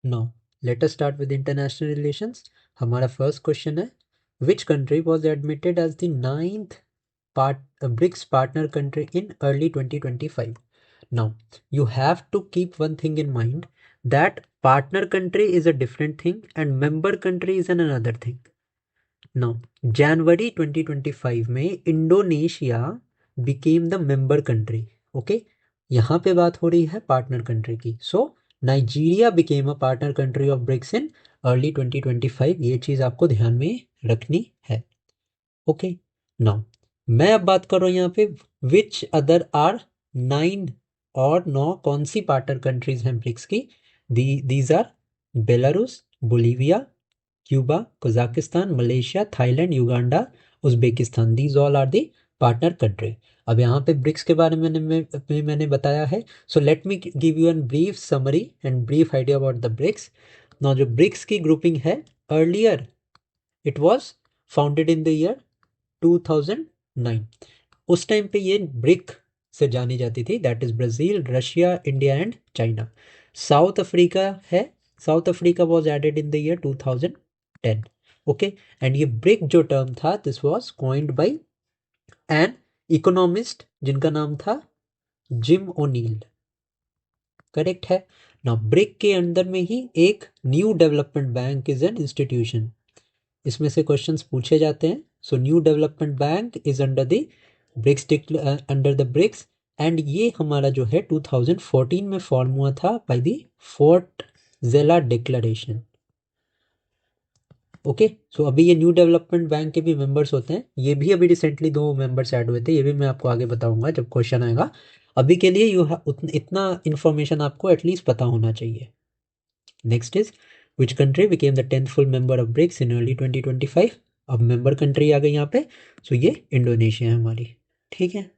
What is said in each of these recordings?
Now let us start with international relations. हमारा first question है, which country was admitted as the ninth BRICS partner country in early 2025? Now, you have to keep one thing in mind, that partner country is a different thing and member country is another thing. Now, January 2025 में Indonesia became the member country. Okay? यहाँ पे बात हो रही है partner country की. So, Nigeria became a partner country of BRICS in early 2025. ये चीज़ आपको ध्यान में रखनी है. ओके, नाउ मैं अब बात कर रहा हूँ यहाँ पे विच अदर आर 9 और 9 कौन सी पार्टनर कंट्रीज हैं ब्रिक्स की. These are Belarus, Bolivia, Cuba, Kazakhstan, Malaysia, Thailand, Uganda, Uzbekistan. These all are the partner country. अब यहाँ पे ब्रिक्स के बारे में मैंने बताया है. So let me give you an brief summary and brief idea about the BRICS. Now जो ब्रिक्स की ग्रुपिंग है, earlier it was founded in the year 2009. उस टाइम पे ये ब्रिक से जानी जाती थी. That is Brazil, Russia, India and China. South Africa है. South Africa was added in the year 2010. Okay, and ये ब्रिक जो टर्म था, this was coined by an economist जिनका नाम था जिम ओनील. करेक्ट है. नाउ ब्रिक के अंदर में ही एक new development bank is an institution. इसमें से क्वेश्चंस पूछे जाते हैं. So new development bank is under the BRICS and ये हमारा जो है 2014 में फॉर्म हुआ था बाय द फोर्ट ज़ेला डिक्लेरेशन. ओके, सो अभी ये न्यू डेवलपमेंट बैंक के भी मेंबर्स होते हैं. ये भी अभी रिसेंटली 2 मेंबर्स ऐड हुए थे. ये भी मैं आपको आगे बताऊंगा जब क्वेश्चन आएगा. अभी के लिए इतना इन्फॉर्मेशन आपको एटलीस्ट पता होना चाहिए. Next is which country became the 10th full member of BRICS in early 2025. अब मेंबर कंट्री आ गई यहाँ पे. सो ये इंडोनेशिया है हमारी. ठीक है.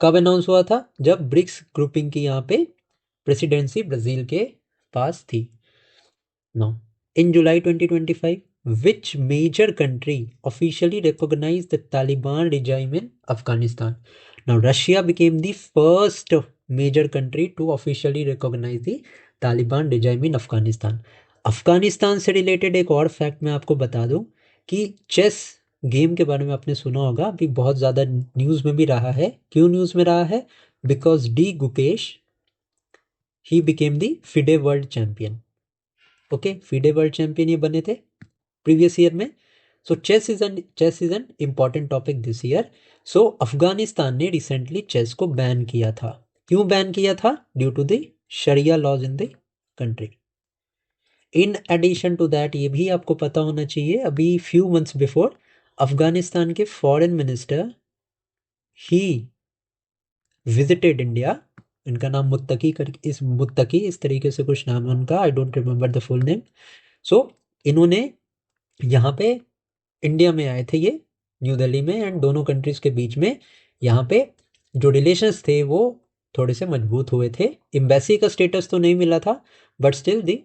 कब अनाउंस हुआ था? जब ब्रिक्स ग्रुपिंग की यहाँ पे प्रेसिडेंसी ब्राज़ील के पास थी. No, in July 2025 which major country officially recognized the Taliban regime in Afghanistan? Now, Russia became the first major country to officially recognize the Taliban regime in Afghanistan. Afghanistan से related एक और fact मैं आपको बता दूं कि चेस गेम के बारे में आपने सुना होगा, अभी बहुत ज़्यादा न्यूज़ में भी रहा है. क्यों न्यूज़ में रहा है? बिकॉज डी गुकेश ही became the FIDE world champion. Okay, FIDE world champion ये बने थे प्रीवियस ईयर में. So chess is an important topic this year. So Afghanistan ने रिसेंटली चेस को बैन किया था. क्यों बैन किया था? Due to the sharia laws in the country. In addition to that, ये भी आपको पता होना चाहिए, अभी फ्यू मंथ्स बिफोर अफगानिस्तान के foreign minister he visited India. इनका नाम मुत्तकी इस तरीके से कुछ नाम है उनका. I don't remember the full name. So इन्होंने यहाँ पे इंडिया में आए थे ये न्यू दिल्ली में, एंड दोनों कंट्रीज़ के बीच में यहाँ पे जो रिलेशंस थे वो थोड़े से मजबूत हुए थे. एम्बेसी का स्टेटस तो नहीं मिला था, बट स्टिल दी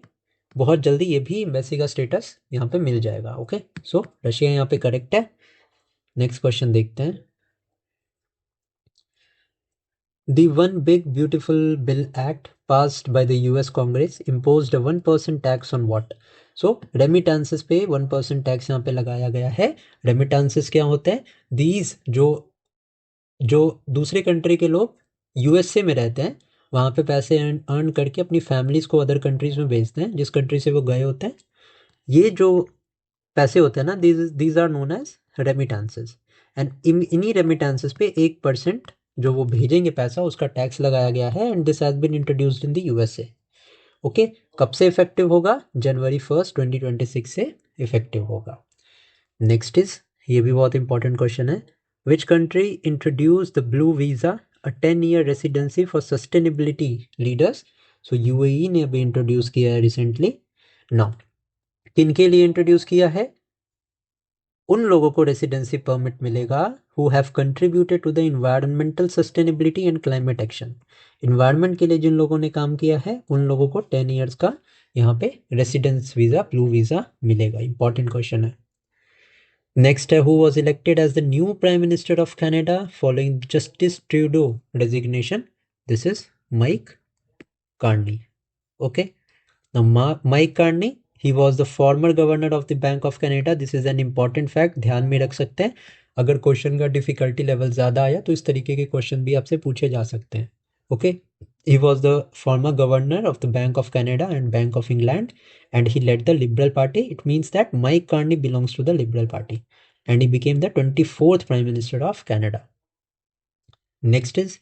बहुत जल्दी ये भी एम्बेसी का स्टेटस यहाँ पे मिल जाएगा. ओके, सो रशिया यहाँ पे करेक्ट है. नेक्स्ट क्वेश्चन देखते हैं. The One Big Beautiful Bill Act passed by the US Congress imposed a 1% tax on what? So remittances पे 1% टैक्स यहाँ पे लगाया गया है. रेमिटेंसेस क्या होते हैं? दीज जो दूसरे कंट्री के लोग यूएसए में रहते हैं, वहाँ पे पैसे अर्न करके अपनी फैमिलीज़ को अदर कंट्रीज़ में भेजते हैं जिस कंट्री से वो गए होते हैं. ये जो पैसे होते हैं ना, these are known as remittances. And इन्हीं रेमिटेंसेस पे 1% जो वो भेजेंगे पैसा, उसका टैक्स लगाया गया है. And this has been introduced in the USA. Okay, कब से इफेक्टिव होगा? जनवरी 1st 2026 से इफेक्टिव होगा. नेक्स्ट इज, ये भी बहुत इंपॉर्टेंट क्वेश्चन है. Which country introduce the blue visa, a 10-year residency for sustainability leaders? So UAE ने अभी इंट्रोड्यूस किया है रिसेंटली. नाउ किनके लिए इंट्रोड्यूस किया है? उन लोगों को रेसिडेंसी परमिट मिलेगा who have contributed to the environmental sustainability and climate action. Environment के लिए जिन लोगों ने काम किया है उन लोगों को 10 ईयर्स का यहाँ पे रेसिडेंस वीज़ा, ब्लू वीज़ा मिलेगा. इंपॉर्टेंट क्वेश्चन है. नेक्स्ट है, who was elected as the new prime minister of Canada following Justin Trudeau resignation? This is Mike Carney. Okay, Now, Mike Carney, he was the former governor of the Bank of Canada. This is an important fact, ध्यान में रख सकते हैं. अगर question का difficulty level ज़्यादा आया तो इस तरीके के क्वेश्चन भी आपसे पूछे जा सकते हैं. Okay, he was the former governor of the Bank of Canada and Bank of England, and he led the Liberal Party. It means that Mike Carney belongs to the Liberal Party, and he became the 24th Prime Minister of Canada. Next is,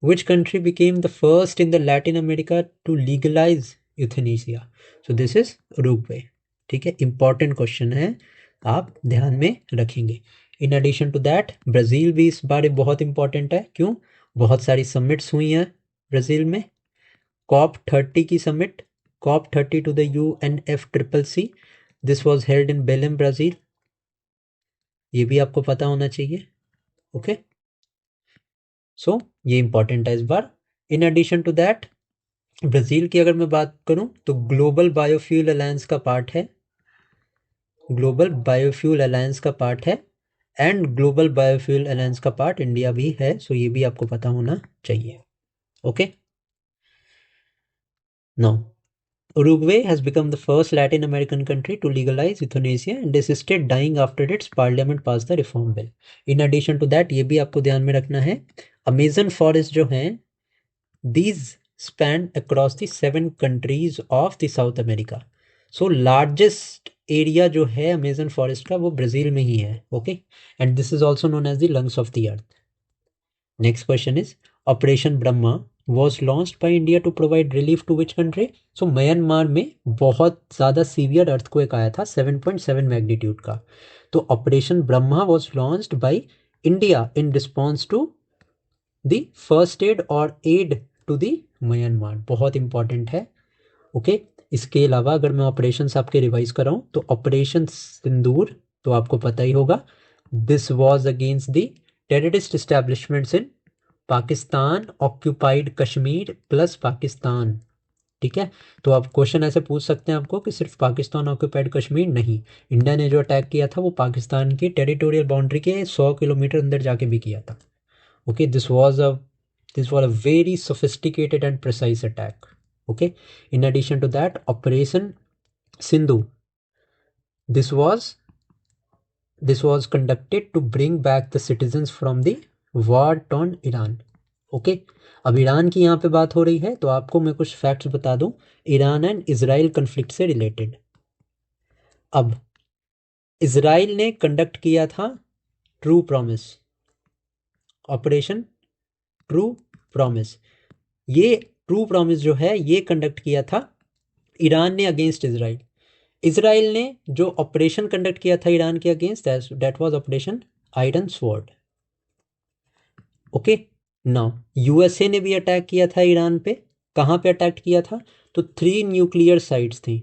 which country became the first in the Latin America to legalize euthanasia? So this is Uruguay. ठीक है, important question है, आप ध्यान में रखेंगे. In addition to that Brazil भी इस बार बहुत इंपॉर्टेंट है. क्यों? बहुत सारी समिट्स हुई हैं ब्राज़ील में. COP30 की summit, COP30 to the UNFCCC. This was held in बेलेम Brazil. ये भी आपको पता होना चाहिए. ओके, सो ये इंपॉर्टेंट है इस बार. In addition to that Brazil की अगर मैं बात करूं तो ग्लोबल बायोफ्यूल अलायंस का पार्ट है. ग्लोबल बायोफ्यूल अलायंस का पार्ट है, एंड ग्लोबल बायोफ्यूल अलायंस का पार्ट इंडिया भी है. सो ये भी आपको पता होना चाहिए. Okay, now Uruguay has become the first Latin American country to legalize euthanasia and assisted dying after its parliament passed the reform bill. In addition to that, ये भी आपको ध्यान में रखना है, अमेजन फॉरेस्ट जो हैं, these span across the 7 countries of the South America. So largest area जो है अमेजन फॉरेस्ट का वो ब्राज़ील में ही है. Okay, and this is also known as the lungs of the earth. Next question is, operation Brahma was launched by India to provide relief to which country? So Myanmar में बहुत ज़्यादा severe earthquake आया था 7.7 magnitude का. तो operation Brahma was launched by India in response to the first aid और aid to the Myanmar. बहुत important है. ओके, इसके अलावा अगर मैं ऑपरेशंस आपके रिवाइज कर रहा हूँ तो ऑपरेशन सिंदूर तो आपको पता ही होगा. This was against the terrorist establishments in Pakistan, occupied Kashmir plus Pakistan. ठीक है, तो आप क्वेश्चन ऐसे पूछ सकते हैं आपको कि सिर्फ पाकिस्तान ऑक्यूपाइड कश्मीर नहीं, इंडिया ने जो अटैक किया था वो पाकिस्तान की टेरिटोरियल बाउंड्री के 100 किलोमीटर अंदर जाके भी किया था. Okay, this was a very sophisticated and precise attack. Okay, in addition to that operation Sindhu, this was conducted to bring back the citizens from the war torn Iran. Okay, अब Iran की यहाँ पे बात हो रही है तो आपको मैं कुछ फैक्ट्स बता दूं ईरान एंड इजराइल कन्फ्लिक्ट से रिलेटेड. अब इजराइल ने कंडक्ट किया था true promise, operation true promise. ये ट्रू प्रॉमिस जो है ये कंडक्ट किया था ईरान ने अगेंस्ट इजराइल. इजराइल ने जो ऑपरेशन कंडक्ट किया था ईरान के against, that was operation iron sword. Okay, now USA ने भी अटैक किया था ईरान पे. कहाँ पे अटैक किया था? तो 3 न्यूक्लियर साइट्स थी.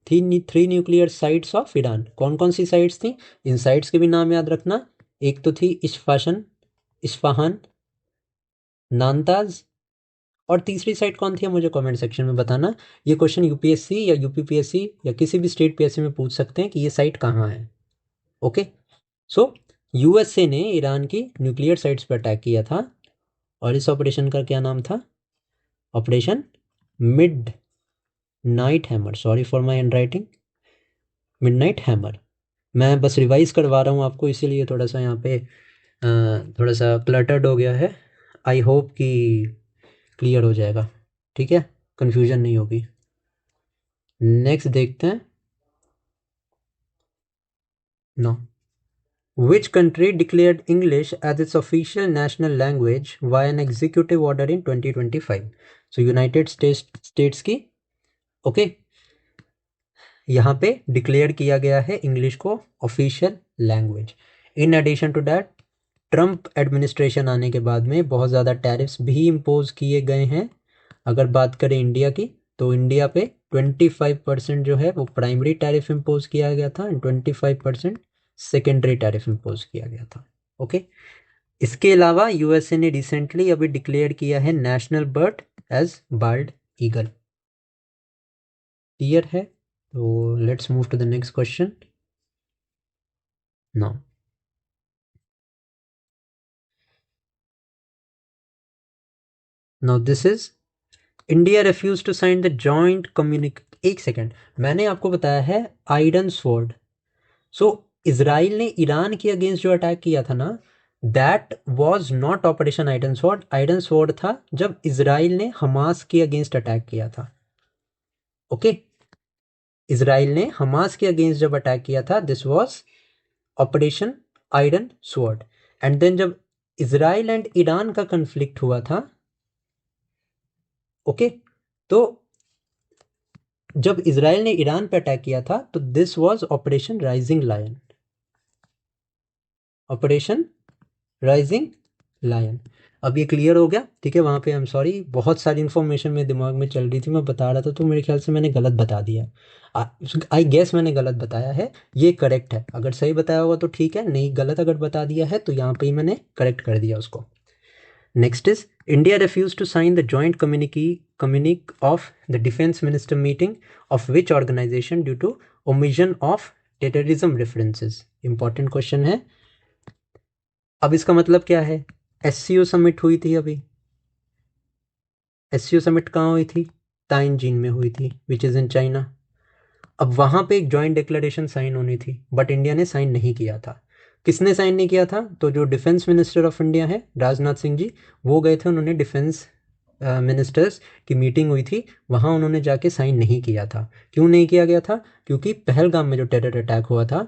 3 न्यूक्लियर साइट्स ऑफ ईरान. कौन कौन सी साइट्स थी? इन साइट्स के भी नाम याद रखना. एक तो थी इस्फहान, नानताज, और तीसरी साइट कौन थी मुझे कमेंट सेक्शन में बताना. ये क्वेश्चन यूपीएससी या यूपीपीएससी या किसी भी स्टेट पीएससी में पूछ सकते हैं कि ये साइट कहाँ है. ओके, सो यूएसए ने ईरान की न्यूक्लियर साइट्स पर अटैक किया था और इस ऑपरेशन का क्या नाम था? Operation mid night hammer. Sorry for my hand writing, mid night hammer. मैं बस रिवाइज करवा रहा हूँ आपको, इसीलिए थोड़ा सा यहाँ पे थोड़ा सा क्लटर्ड हो गया है. आई होप कि क्लियर हो जाएगा. ठीक है, कन्फ्यूजन नहीं होगी. नेक्स्ट देखते हैं. No, Which country declared English as its official national language via an executive order in 2025? So United States की. ओके, यहाँ पे डिक्लेयर किया गया है इंग्लिश को official language. In addition to that Trump administration आने के बाद में बहुत ज़्यादा टैरिफ्स भी इम्पोज किए गए हैं. अगर बात करें इंडिया की तो इंडिया पे 25% जो है वो प्राइमरी टैरिफ इम्पोज किया गया था एंड 25% सेकेंडरी टैरिफ इम्पोज किया गया था. ओके, इसके अलावा यूएसए ने रिसेंटली अभी डिक्लेयर किया है national bird as bald eagle. Clear है? तो let's move to the next question now. Now this is India refuse to sign the joint communique, एक सेकेंड, मैंने आपको बताया है आयरन स्वॉर्ड। सो इसराइल ने ईरान के अगेंस्ट जो अटैक किया था ना, that was not Operation iron Sword. Iron Sword था जब इसराइल ने हमास के अगेंस्ट अटैक किया था। ओके, इसराइल ने हमास के अगेंस्ट जब अटैक किया था, this was operation iron sword. And then जब इसराइल एंड ईरान का कंफ्लिक्ट हुआ था, ओके, तो जब इसराइल ने ईरान पे अटैक किया था तो this was operation rising lion, operation rising lion. अब ये क्लियर हो गया, ठीक है। वहाँ पे आई एम सॉरी, बहुत सारी इन्फॉर्मेशन मेरे दिमाग में चल रही थी, मैं बता रहा था तो मेरे ख्याल से मैंने गलत बता दिया। आई गेस मैंने गलत बताया है, ये करेक्ट है। अगर सही बताया होगा तो ठीक है, नहीं गलत अगर बता दिया है तो यहाँ पे ही मैंने करेक्ट कर दिया उसको। Next is India refused to sign the joint communique of the defense minister meeting of which organization due to omission of terrorism references. Important question है। अब इसका मतलब क्या है? SCO समिट हुई थी अभी। SCO समिट कहाँ हुई थी? ताइनजीन में हुई थी, विच इज़ इन चाइना। अब वहाँ पे एक जॉइंट डिक्लेरेशन साइन होनी थी, बट इंडिया ने साइन नहीं किया था। किसने साइन नहीं किया था? तो जो डिफेंस मिनिस्टर ऑफ इंडिया है राजनाथ सिंह जी, वो गए थे, उन्होंने डिफेंस मिनिस्टर्स की मीटिंग हुई थी, वहाँ उन्होंने जाके साइन नहीं किया था। क्यों नहीं किया गया था? क्योंकि पहलगाम में जो टेरर अटैक हुआ था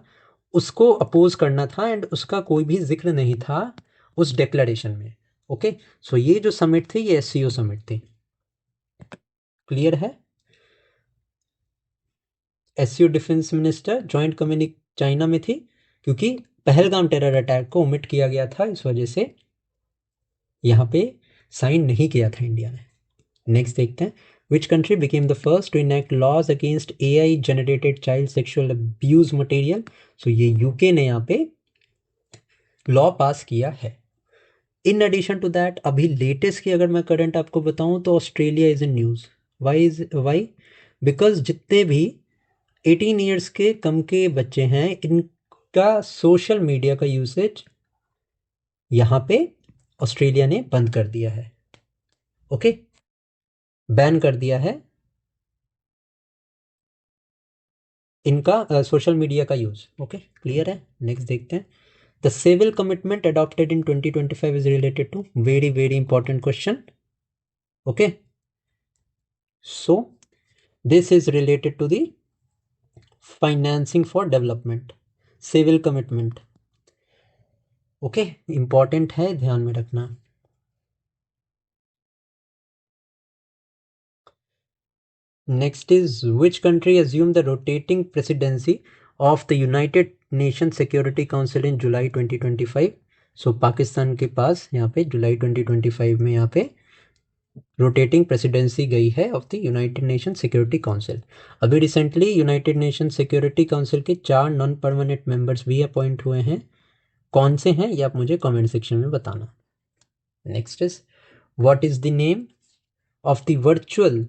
उसको अपोज करना था एंड उसका कोई भी जिक्र नहीं था उस डिक्लेरेशन में। ओके, सो ये जो समिट थी ये SCO समिट थी। क्लियर है? SCO defence minister joint communique China में थी, क्योंकि पहलगाम टेरर अटैक को ओमिट किया गया था, इस वजह से यहाँ पे साइन नहीं किया था इंडिया ने। नेक्स्ट देखते हैं, which country became the first to enact laws against AI generated child sexual abuse material. So ये यूके ने यहाँ पे लॉ पास किया है। इन एडिशन टू दैट, अभी लेटेस्ट की अगर मैं करंट आपको बताऊं तो Australia is in news. Why? Because जितने भी 18 ईयर्स के कम के बच्चे हैं, इनका सोशल मीडिया का यूसेज यहाँ पे ऑस्ट्रेलिया ने बंद कर दिया है। ओके, बैन कर दिया है इनका सोशल मीडिया का यूज। ओके, क्लियर है। नेक्स्ट देखते हैं, the Seville commitment adopted in 2025 is related to, very very important question. Okay, so this is related to the financing for development, Seville commitment. Okay, important है, ध्यान में रखना। Next is which country assumed the rotating presidency of the United Nation Security Council in July 2025। So Pakistan के पास यहाँ पे जुलाई 2025 में यहाँ पे रोटेटिंग प्रेसिडेंसी गई है of the United Nation Security Council. अभी recently United Nation Security Council के 4 नॉन परमानेंट मेंबर्स भी अपॉइंट हुए हैं। कौन से हैं ये आप मुझे कमेंट सेक्शन में बताना। Next is, what is the name of the virtual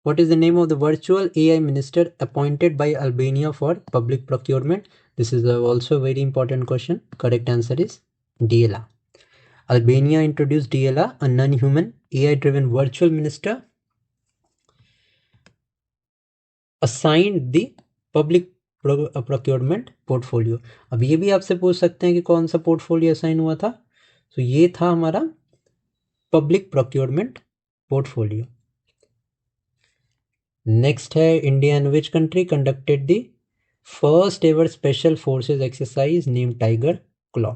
What is the name of the virtual AI minister appointed by Albania for public procurement? This is also a very important question. Correct answer is Diela. Albania introduced Diela, a non-human AI-driven virtual minister assigned the public procurement portfolio. अब ये भी आपसे पूछ सकते हैं कि कौन सा पोर्टफोलियो असाइन हुआ था। तो ये था हमारा पब्लिक प्रोक्योरमेंट पोर्टफोलियो। नेक्स्ट है, India and which country conducted the first ever special forces exercise name tiger claw.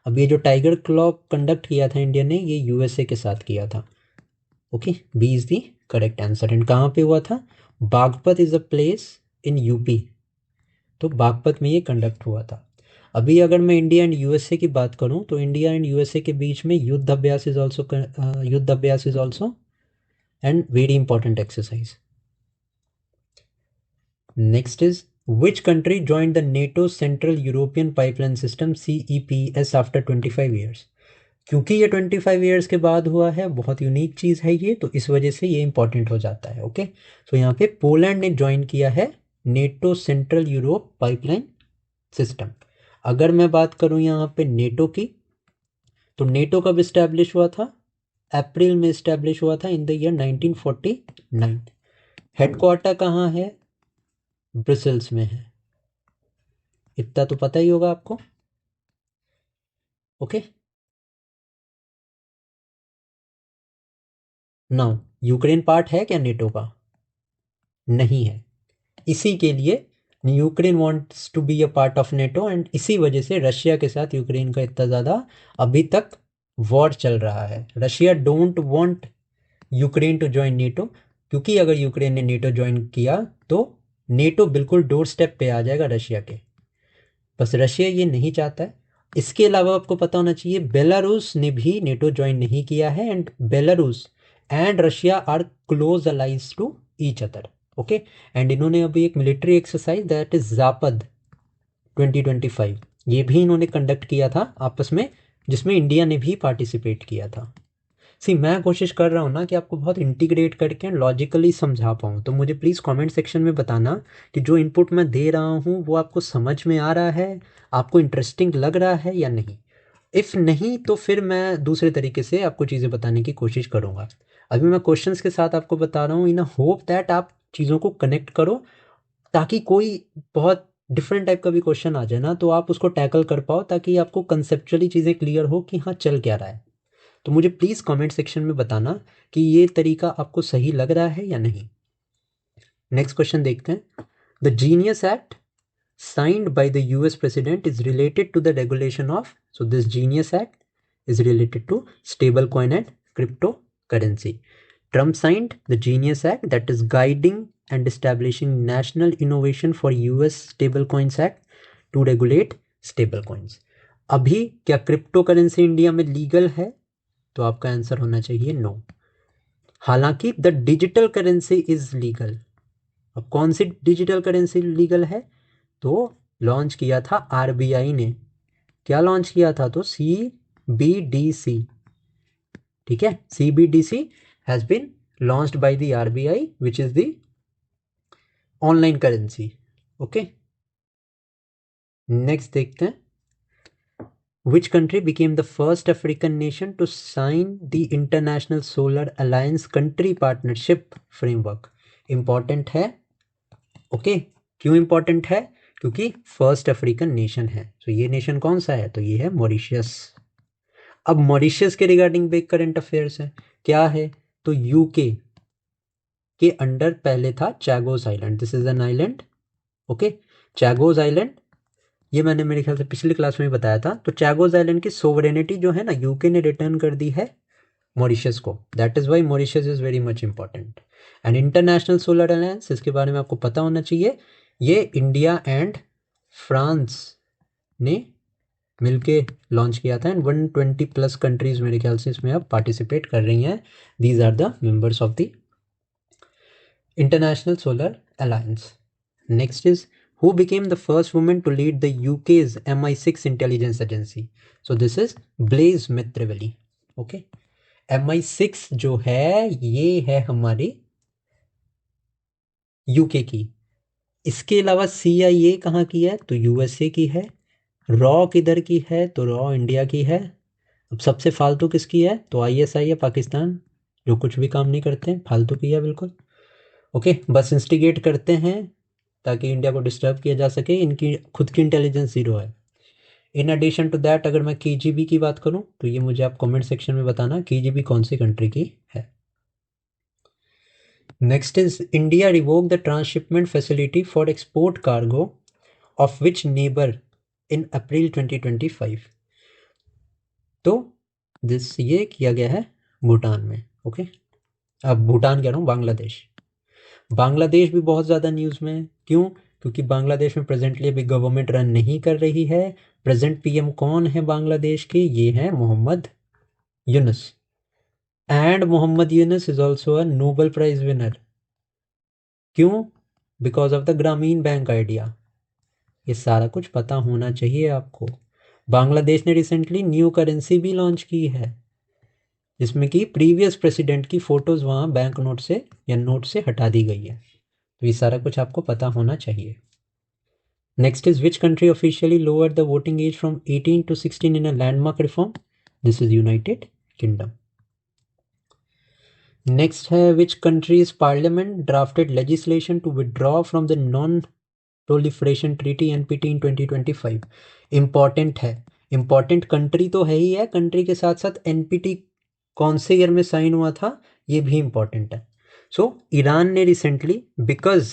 अब ये जो टाइगर क्लॉ कंडक्ट किया था इंडिया ने, ये USA के साथ किया था। Okay, B is the correct answer. And कहाँ पे हुआ था? Baghpat is a place in UP, तो बागपत में ये कंडक्ट हुआ था। अभी अगर मैं इंडिया एंड USA की बात करूं तो इंडिया एंड USA के बीच में युद्ध अभ्यास is also and very important exercise. Next is, which country joined the NATO Central European Pipeline System CEPS after 25 years? क्योंकि ये 25 ईयर्स के बाद हुआ है, बहुत यूनिक चीज़ है ये, तो इस वजह से ये इंपॉर्टेंट हो जाता है। ओके, तो यहाँ पे पोलैंड ने ज्वाइन किया है NATO central Europe pipeline system. अगर मैं बात करूँ यहाँ पे नेटो की, तो नेटो कब इस्टेब्लिश हुआ था? अप्रैल में इस्टेब्लिश हुआ था इन द ईयर 1949। हेडक्वार्टर कहाँ है? ब्रसेल्स में है। इतना तो पता ही होगा आपको। ओके, नाउ यूक्रेन पार्ट है क्या नेटो का? नहीं है। इसी के लिए Ukraine wants to be a part of NATO, and इसी वजह से रशिया के साथ यूक्रेन का इतना ज़्यादा अभी तक वॉर चल रहा है। Russia don't want Ukraine to join NATO, क्योंकि अगर यूक्रेन ने नेटो ज्वाइन किया तो नेटो बिल्कुल डोर स्टेप पे आ जाएगा रशिया के। बस रशिया ये नहीं चाहता है। इसके अलावा आपको पता होना चाहिए बेलारूस ने भी नेटो ज्वाइन नहीं किया है, and Belarus and Russia are close allies to each other. Okay, and इन्होंने अभी एक military exercise that is Zapad 2025 ये भी इन्होंने कंडक्ट किया था आपस में, जिसमें इंडिया ने भी पार्टिसिपेट किया था। सी मैं कोशिश कर रहा हूँ ना कि आपको बहुत इंटीग्रेट करके लॉजिकली समझा पाऊँ, तो मुझे प्लीज़ कमेंट सेक्शन में बताना कि जो इनपुट मैं दे रहा हूँ वो आपको समझ में आ रहा है, आपको इंटरेस्टिंग लग रहा है या नहीं। इफ़ नहीं तो फिर मैं दूसरे तरीके से आपको चीज़ें बताने की कोशिश करूँगा। अभी मैं क्वेश्चंस के साथ आपको बता रहा हूँ इन अ होप दैट आप चीज़ों को कनेक्ट करो, ताकि कोई बहुत डिफरेंट टाइप का भी क्वेश्चन आ जाए ना तो आप उसको टैकल कर पाओ, ताकि आपको कंसेप्चुअली चीज़ें क्लियर हो कि हाँ चल क्या रहा है। तो मुझे प्लीज़ कमेंट सेक्शन में बताना कि ये तरीका आपको सही लग रहा है या नहीं। नेक्स्ट क्वेश्चन देखते हैं। The genius act signed by the US president is related to the regulation of, so this genius act is related to stable coin and cryptocurrency. Trump signed the genius act that is guiding and establishing national innovation for US stable coins act to regulate stable coins. अभी क्या crypto currency India में legal है? तो आपका answer होना चाहिए no. हालांकि the digital currency is legal. अब कौन सी डिजिटल करेंसी लीगल है? तो लॉन्च किया था आरबीआई ने। क्या लॉन्च किया था? तो CBDC। ठीक है, CBDC has been launched by the RBI which is the online currency. Okay, next देखते हैं। Which country became the first African nation to sign the International Solar Alliance Country Partnership Framework? Important है। Okay, क्यों important है? क्योंकि first African nation है। तो ये nation कौन सा है? तो ये है मॉरिशियस। अब मॉरिशियस के रिगार्डिंग भी करंट अफेयर्स है। क्या है? तो यूके के अंडर पहले था Chagos island. This is an island. Okay, Chagos island, ये मैंने मेरे ख्याल से पिछली क्लास में भी बताया था। तो चैगोस आइलैंड की सोवरेनिटी जो है ना यूके ने रिटर्न कर दी है मॉरिशस को। That is why Mauritius is very much important. And international solar alliance, इसके बारे में आपको पता होना चाहिए। ये इंडिया एंड फ्रांस ने मिलके लॉन्च किया था, एंड 120+ कंट्रीज मेरे ख्याल से इसमें अब पार्टिसिपेट कर रही हैं। These are the members of the international solar alliance. Next is who became the first woman to lead the UK's MI6 intelligence agency? So this is Blaise Maitreveli. Okay, MI6 जो है ये है हमारी UK की। इसके अलावा CIA कहाँ की है? तो USA की है। रॉ किधर की है? तो रॉ इंडिया की है। अब सबसे फालतू किसकी है? तो ISI है पाकिस्तान, जो कुछ भी काम नहीं करते हैं, फालतू की है बिल्कुल। ओके, बस इंस्टिगेट करते हैं ताकि इंडिया को डिस्टर्ब किया जा सके। इनकी खुद की इंटेलिजेंस जीरो है। इन एडिशन टू दैट अगर मैं KGB की बात करूं तो ये मुझे आप कमेंट सेक्शन में बताना KGB कौन सी कंट्री की है। Next is India revoke the transshipment facility for export cargo of which neighbour in April 2025। तो दिस ये किया गया है भूटान में। ओके, अब भूटान कह रहा हूँ, बांग्लादेश। बांग्लादेश भी बहुत ज़्यादा न्यूज़ में है। क्यों? क्योंकि बांग्लादेश में प्रेजेंटली अभी गवर्नमेंट रन नहीं कर रही है। प्रेजेंट PM कौन है बांग्लादेश के? ये है Mohammad Yunus. And Mohammad Yunus is also a Nobel prize winner. क्यों? Because of the Grameen bank idea. ये सारा कुछ पता होना चाहिए आपको। बांग्लादेश ने रिसेंटली न्यू करेंसी भी लॉन्च की है, जिसमें कि प्रीवियस प्रेसिडेंट की फोटोज वहाँ बैंक नोट से या नोट से हटा दी गई है। तो ये सारा कुछ आपको पता होना चाहिए। Next is which country officially lower the voting age from 18 to 16 in a landmark reform? This is United Kingdom. Next है which country's parliament drafted legislation to withdraw from the non proliferation treaty NPT in 2025। Important है, important country तो है ही है, country के साथ साथ NPT कौन से ईयर में साइन हुआ था ये भी इंपॉर्टेंट है। सो ईरान ने recently, because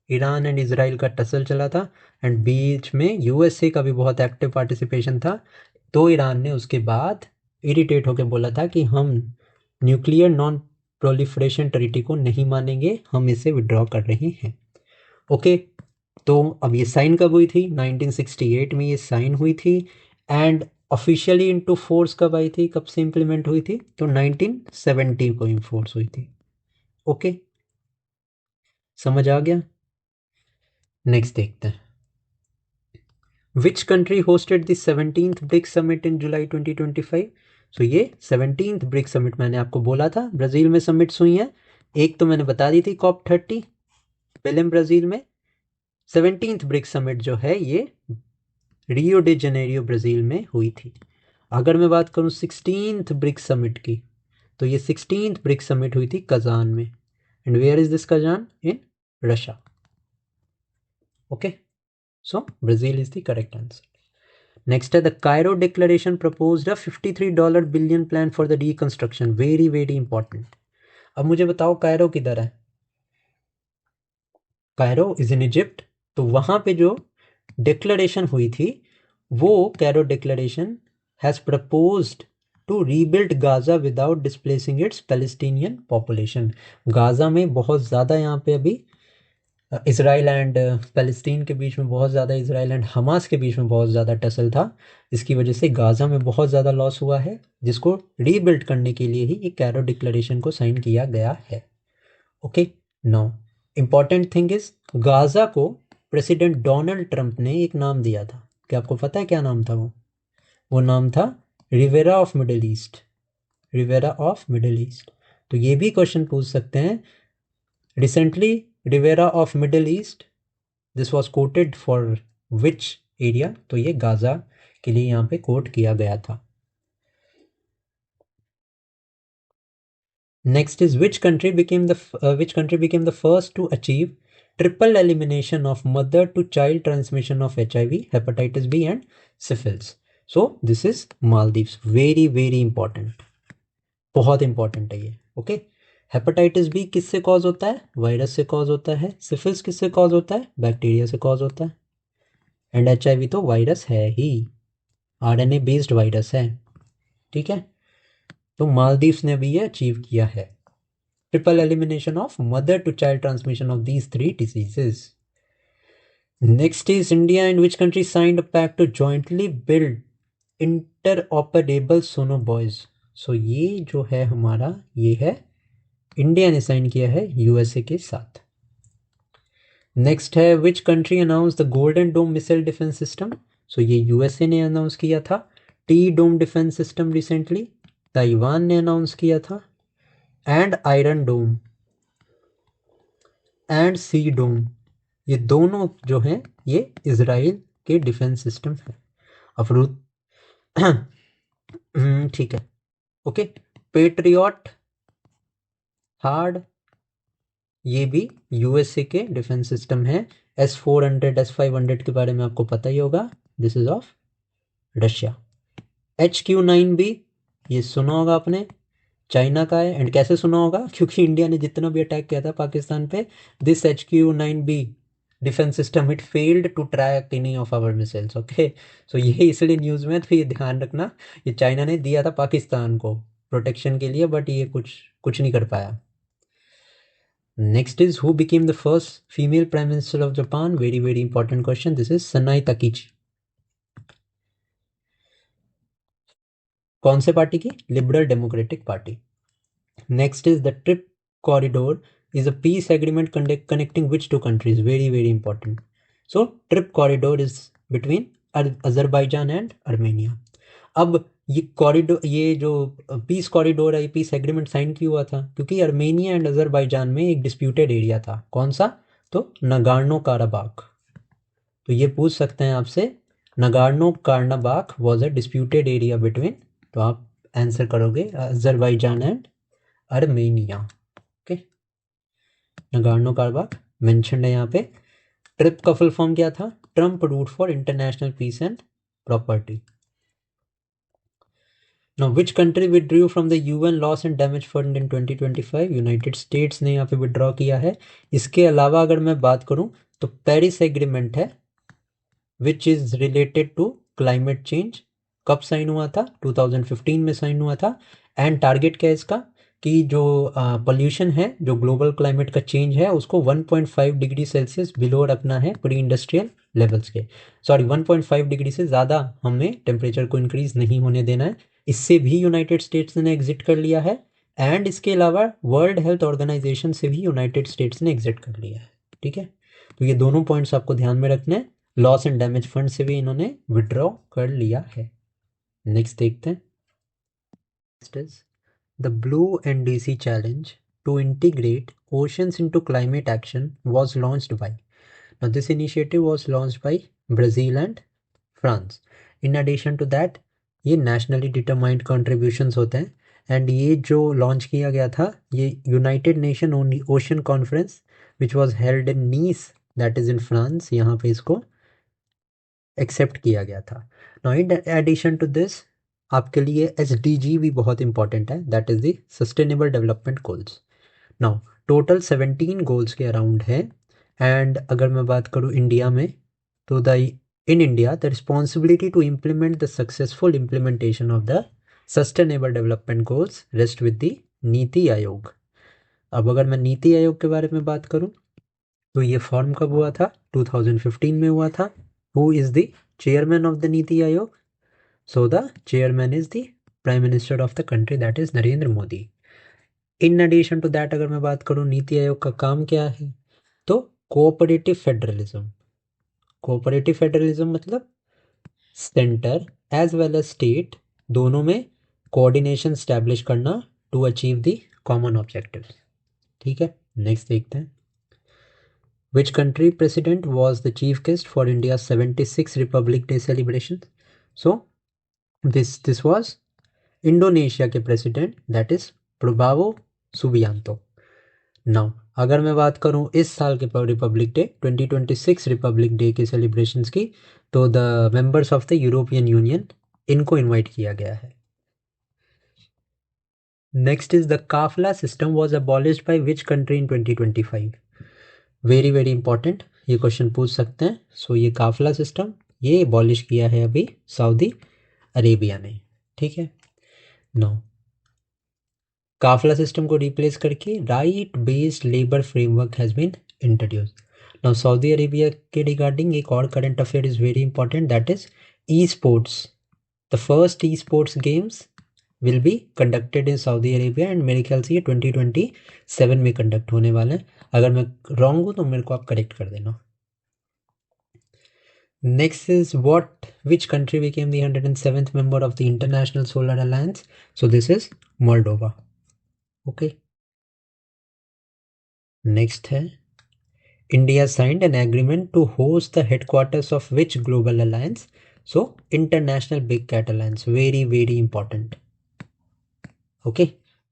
Iran and Israel का टसल चला था एंड बीच में यूएसए का भी बहुत एक्टिव पार्टिसिपेशन था, तो ईरान ने उसके बाद इरिटेट होकर बोला था कि हम न्यूक्लियर नॉन प्रोलिफरेशन ट्रीटी को नहीं मानेंगे, हम इसे विड्रॉ कर रहे हैं। ओके, तो अब ये साइन कब हुई थी? 1968 में ये साइन हुई थी एंड ऑफिशियली इनटू फोर्स कब आई थी, कब से इंप्लीमेंट हुई थी? तो 1970 को इन्फोर्स हुई थी। ओके, समझ आ गया? नेक्स्ट देखते हैं, which country hosted the 17th BRICS summit in July 2025? So ये 17th ब्रिक्स समिट मैंने आपको बोला था ब्राज़ील में समिट्स हुई हैं, एक तो मैंने बता दी थी COP30 बेलेम ब्राज़ील में। 17th ब्रिक्स समिट जो है ये रियो डे जनेरियो ब्राज़ील में हुई थी। अगर मैं बात करूं 16th ब्रिक्स समिट की, तो ये 16th ब्रिक्स समिट हुई थी कजान में। And where is this Kazan? In Russia. Okay, so Brazil is the correct answer. Next है the Cairo declaration proposed a $53 billion plan for the reconstruction. Very very important. अब मुझे बताओ Cairo किधर है? Cairo is in Egypt. तो वहां पे जो डिक्लेरेशन हुई थी वो Cairo declaration has proposed to rebuild Gaza without displacing its Palestinian population. Gaza में बहुत ज़्यादा यहाँ पे अभी इसराइल एंड फ़लस्तीन के बीच में बहुत ज़्यादा, इसराइल एंड हमास के बीच में बहुत ज़्यादा टसल था, इसकी वजह से गाज़ा में बहुत ज़्यादा लॉस हुआ है, जिसको रीबिल्ड करने के लिए ही एक कायरो डिक्लेरेशन को साइन किया गया है। Okay, now important thing is Gaza को प्रेसिडेंट डोनाल्ड ट्रंप ने एक नाम दिया था। क्या आपको पता है क्या नाम था वो नाम था Riviera of Middle East. Riviera of Middle East. तो ये भी क्वेश्चन पूछ सकते हैं, recently Riviera of Middle East, this was quoted for which area? तो ये गाजा के लिए यहाँ पे कोट किया गया था। Next is which country became the first to achieve triple elimination of mother to child transmission of HIV, hepatitis B and syphilis? So this is Maldives. Very very important, बहुत इंपॉर्टेंट है ये। ओके, हेपेटाइटिस बी किससे cause होता है? Virus से cause होता है। सिफिल्स किससे कॉज होता है? बैक्टीरिया से कॉज होता है। एंड HIV तो वायरस है ही, RNA बेस्ड वायरस है। ठीक है, तो मालदीव्स ने भी ये अचीव किया है, triple elimination of mother to child transmission of these 3 diseases. Next is India and which country signed a pact to jointly build interoperable sonobuoys? So ये जो है हमारा, ये है इंडिया ने साइन किया है USA के साथ। नेक्स्ट है which country announce the Golden Dome missile defence system? So ये USA ने अनाउंस किया था। T Dome defence system recently Taiwan ने अनाउंस किया था। And Iron Dome and C Dome, ये दोनों जो हैं ये इजराइल के डिफेंस सिस्टम है। अफरूद ठीक है। ओके, पेट्रियट हार्ड, ये भी USA के डिफेंस सिस्टम है। S-400 S-500 के बारे में आपको पता ही होगा, this is of Russia. HQ-9B ये सुना होगा आपने, चाइना का है। एंड कैसे सुना होगा? क्योंकि इंडिया ने जितना भी अटैक किया था पाकिस्तान पे, this HQ-9B defence system it failed to track any of our missiles. Okay, so ये इसलिए न्यूज़ में, तो ये ध्यान रखना, ये चाइना ने दिया था पाकिस्तान को प्रोटेक्शन के लिए, बट ये कुछ नहीं कर पाया। Next is who became the first female prime minister of Japan? Very very important question. This is Sanai Takichi. कौन से पार्टी की? Liberal democratic party. Next is the trip corridor is a peace agreement connecting which 2 countries? Very very important. So trip corridor is between Azerbaijan and Armenia. अब ये corridor, ये जो piece corridor है, piece agreement sign क्यों हुआ था? क्योंकि Armenia and Azerbaijan में एक डिस्प्यूटेड एरिया था। कौन सा? तो नगार्नो काराबाख। तो ये पूछ सकते हैं आपसे, Nagorno Karabakh was a disputed area between, तो आप आंसर करोगे Azerbaijan and Armenia. Okay, Nagorno Karabakh mentioned है यहाँ पे। ट्रिप का फुल फॉर्म क्या था? Trump route for international peace and property. Now, which country withdrew from the UN Loss and Damage Fund in 2025? United states ने यहाँ पे withdraw किया है। इसके अलावा अगर मैं बात करूँ तो पेरिस एग्रीमेंट है which is related to climate change. कब साइन हुआ था? 2015 में साइन हुआ था। एंड टारगेट क्या है इसका कि जो पोल्यूशन है, जो ग्लोबल क्लाइमेट का चेंज है, उसको 1.5 डिग्री सेल्सियस बिलो रखना है प्री इंडस्ट्रियल लेवल्स के। सॉरी, 1.5 डिग्री से ज़्यादा हमें टेम्परेचर को इंक्रीज नहीं होने देना है। इससे भी यूनाइटेड स्टेट्स ने एग्जिट कर लिया है। एंड इसके अलावा वर्ल्ड हेल्थ ऑर्गेनाइजेशन से भी यूनाइटेड स्टेट्स ने एग्जिट कर लिया है। ठीक है, तो ये दोनों पॉइंट्स आपको ध्यान में रखने हैं। लॉस एंड डैमेज फंड से भी इन्होंने विड्रॉ कर लिया है। नेक्स्ट देखते हैं। Next is the blue NDC challenge to integrate oceans into climate action was launched by. Now this initiative was launched by Brazil and France. In addition to that, ये nationally determined contributions होते हैं। And ये जो launch किया गया था, ये United Nation ocean conference which was held in Nice, that is in France, यहाँ पे इसको एक्सेप्ट किया गया था। Now in addition to this, आपके लिए SDG भी बहुत इंपॉर्टेंट है, that is the sustainable development goals. Now total 17 goals के अराउंड है। एंड अगर मैं बात करूँ इंडिया में, तो the in India the responsibility to implement the successful implementation of the sustainable development goals rest with the NITI आयोग। अब अगर मैं नीति आयोग के बारे में बात करूँ, तो ये फॉर्म कब हुआ था? 2015 में हुआ था। Who is the chairman of the NITI Aayog? So the chairman is the prime minister of the country, that is Narendra Modi. In addition to that, अगर मैं बात करूँ नीति आयोग का काम क्या है, तो कोऑपरेटिव फेडरलिज्म। कोऑपरेटिव फेडरलिज्म मतलब centre as well as state दोनों में कोऑर्डिनेशन स्टैब्लिश करना to achieve the common objective. ठीक है, नेक्स्ट देखते हैं। Which country president was the chief guest for India's 76th Republic Day celebration? So this was Indonesia के president, that is Prabowo Subianto. Now अगर मैं बात करूं इस साल के रिपब्लिक डे 2026 रिपब्लिक डे के सेलिब्रेशंस की, तो the members of the European Union, इनको इनवाइट किया गया है। Next is the kafala system was abolished by which country in 2025? Very very important, ये क्वेश्चन पूछ सकते हैं। सो ये काफला सिस्टम ये अबॉलिश किया है अभी सऊदी अरेबिया ने। ठीक है, नो काफला सिस्टम को रिप्लेस करके right based labour framework has been introduced. Now Saudi Arabia के रिगार्डिंग एक और current affair is very important, that is esports. The first esports games will be conducted in Saudi Arabia and मेरे ख्याल से ये 2027 में conduct होने वाला है। अगर मैं रॉन्ग हूँ तो मेरे को आप करेक्ट कर देना। Next is what which country became the 107th member of the international solar alliance? So this is Moldova. Okay, next है India signed an agreement to host the headquarters of which global alliance? So international big cat alliance, very very important. Okay,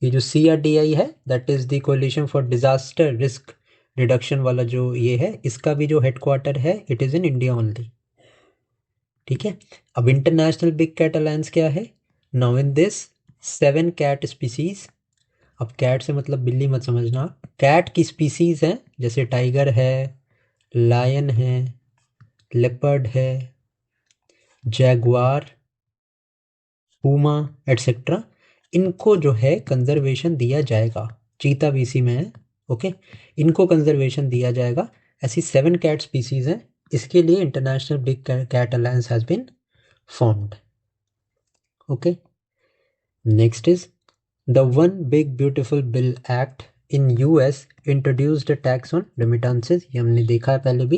ये जो CRDI है, that is the coalition for disaster risk reduction वाला जो ये है, इसका भी जो हेडक्वार्टर है it is in India only. ठीक है, अब इंटरनेशनल बिग कैट अलायंस क्या है? Now in this 7 cat species, अब कैट से मतलब बिल्ली मत समझना, कैट की स्पीसीज हैं, जैसे टाइगर है, लायन है, लेपर्ड है, जैगुआर, पूमा एटसेट्रा, इनको जो है कंजर्वेशन दिया जाएगा। चीता भी इसी में है। ओके, इनको कंजर्वेशन दिया जाएगा। ऐसी 7 कैट स्पीसीज हैं, इसके लिए international big cat alliance has been formed. Okay, next is the one big beautiful bill act in US introduced tax on remittances. ये हमने देखा है पहले भी।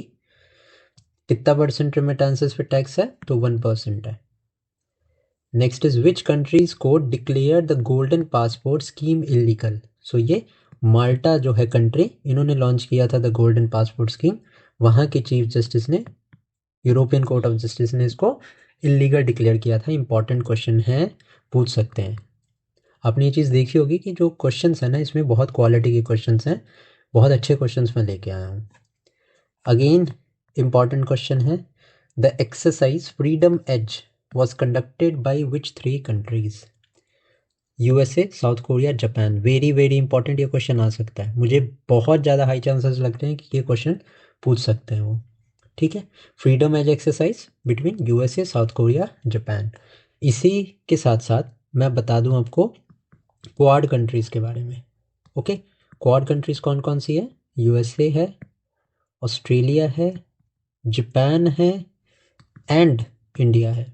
कितना परसेंट रेमिटेंसेस पे टैक्स है? तो 1% है। Next is which country's court declare the golden passport scheme illegal? So ये माल्टा जो है कंट्री, इन्होंने लॉन्च किया था द गोल्डन पासपोर्ट स्कीम। वहाँ के चीफ जस्टिस ने, यूरोपियन कोर्ट ऑफ जस्टिस ने इसको इलीगल डिक्लेयर किया था। इंपॉर्टेंट क्वेश्चन है, पूछ सकते हैं। आपने ये चीज़ देखी होगी कि जो क्वेश्चंस है ना, इसमें बहुत क्वालिटी के क्वेश्चंस हैं, बहुत अच्छे क्वेश्चंस मैं लेके आया हूँ। अगेन इम्पॉर्टेंट क्वेश्चन है, the exercise freedom edge was conducted by which 3 countries? USA, South Korea, Japan. Very very important ये क्वेश्चन आ सकता है, मुझे बहुत ज़्यादा हाई चांसेस लगते हैं कि ये क्वेश्चन पूछ सकते हैं वो। ठीक है, freedom edge exercise between USA, South Korea, Japan. इसी के साथ साथ मैं बता दूं आपको क्वाड कंट्रीज़ के बारे में। ओके, क्वाड कंट्रीज़ कौन कौन सी है? यूएसए है, ऑस्ट्रेलिया है, जापान है एंड इंडिया है।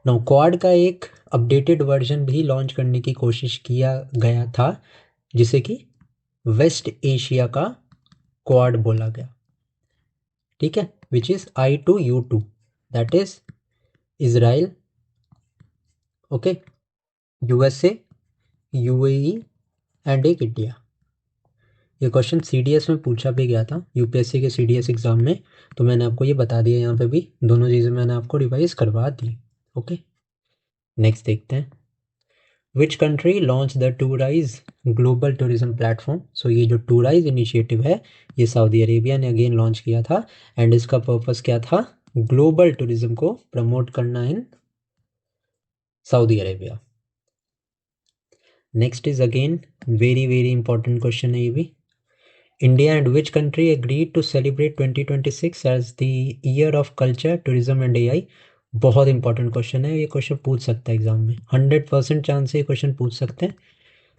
नाउ क्वाड का एक अपडेटेड वर्जन भी लॉन्च करने की कोशिश किया गया था, जिसे कि वेस्ट एशिया का क्वाड बोला गया। ठीक है, which is I2U2, that is Israel, okay, USA, UAE and एक इंडिया। ये क्वेश्चन सीडीएस में पूछा भी गया था, यूपीएससी के सीडीएस एग्जाम में, तो मैंने आपको ये बता दिया, यहाँ पे भी दोनों चीज़ें मैंने आपको रिवाइज करवा दी। ओके, नेक्स्ट देखते हैं, which country launch the Tourise global tourism platform? So ये जो टूराइज इनिशिएटिव है, ये सऊदी अरेबिया ने अगेन लॉन्च किया था, एंड इसका पर्पस क्या था? ग्लोबल टूरिज्म को प्रमोट करना in Saudi Arabia. Next is again very very important question है ये भी, India and which country agreed to celebrate 2026 as the year of culture, tourism and AI? बहुत इंपॉर्टेंट क्वेश्चन है, ये क्वेश्चन पूछ सकता है एग्जाम में, 100% चांस है ये क्वेश्चन पूछ सकते हैं।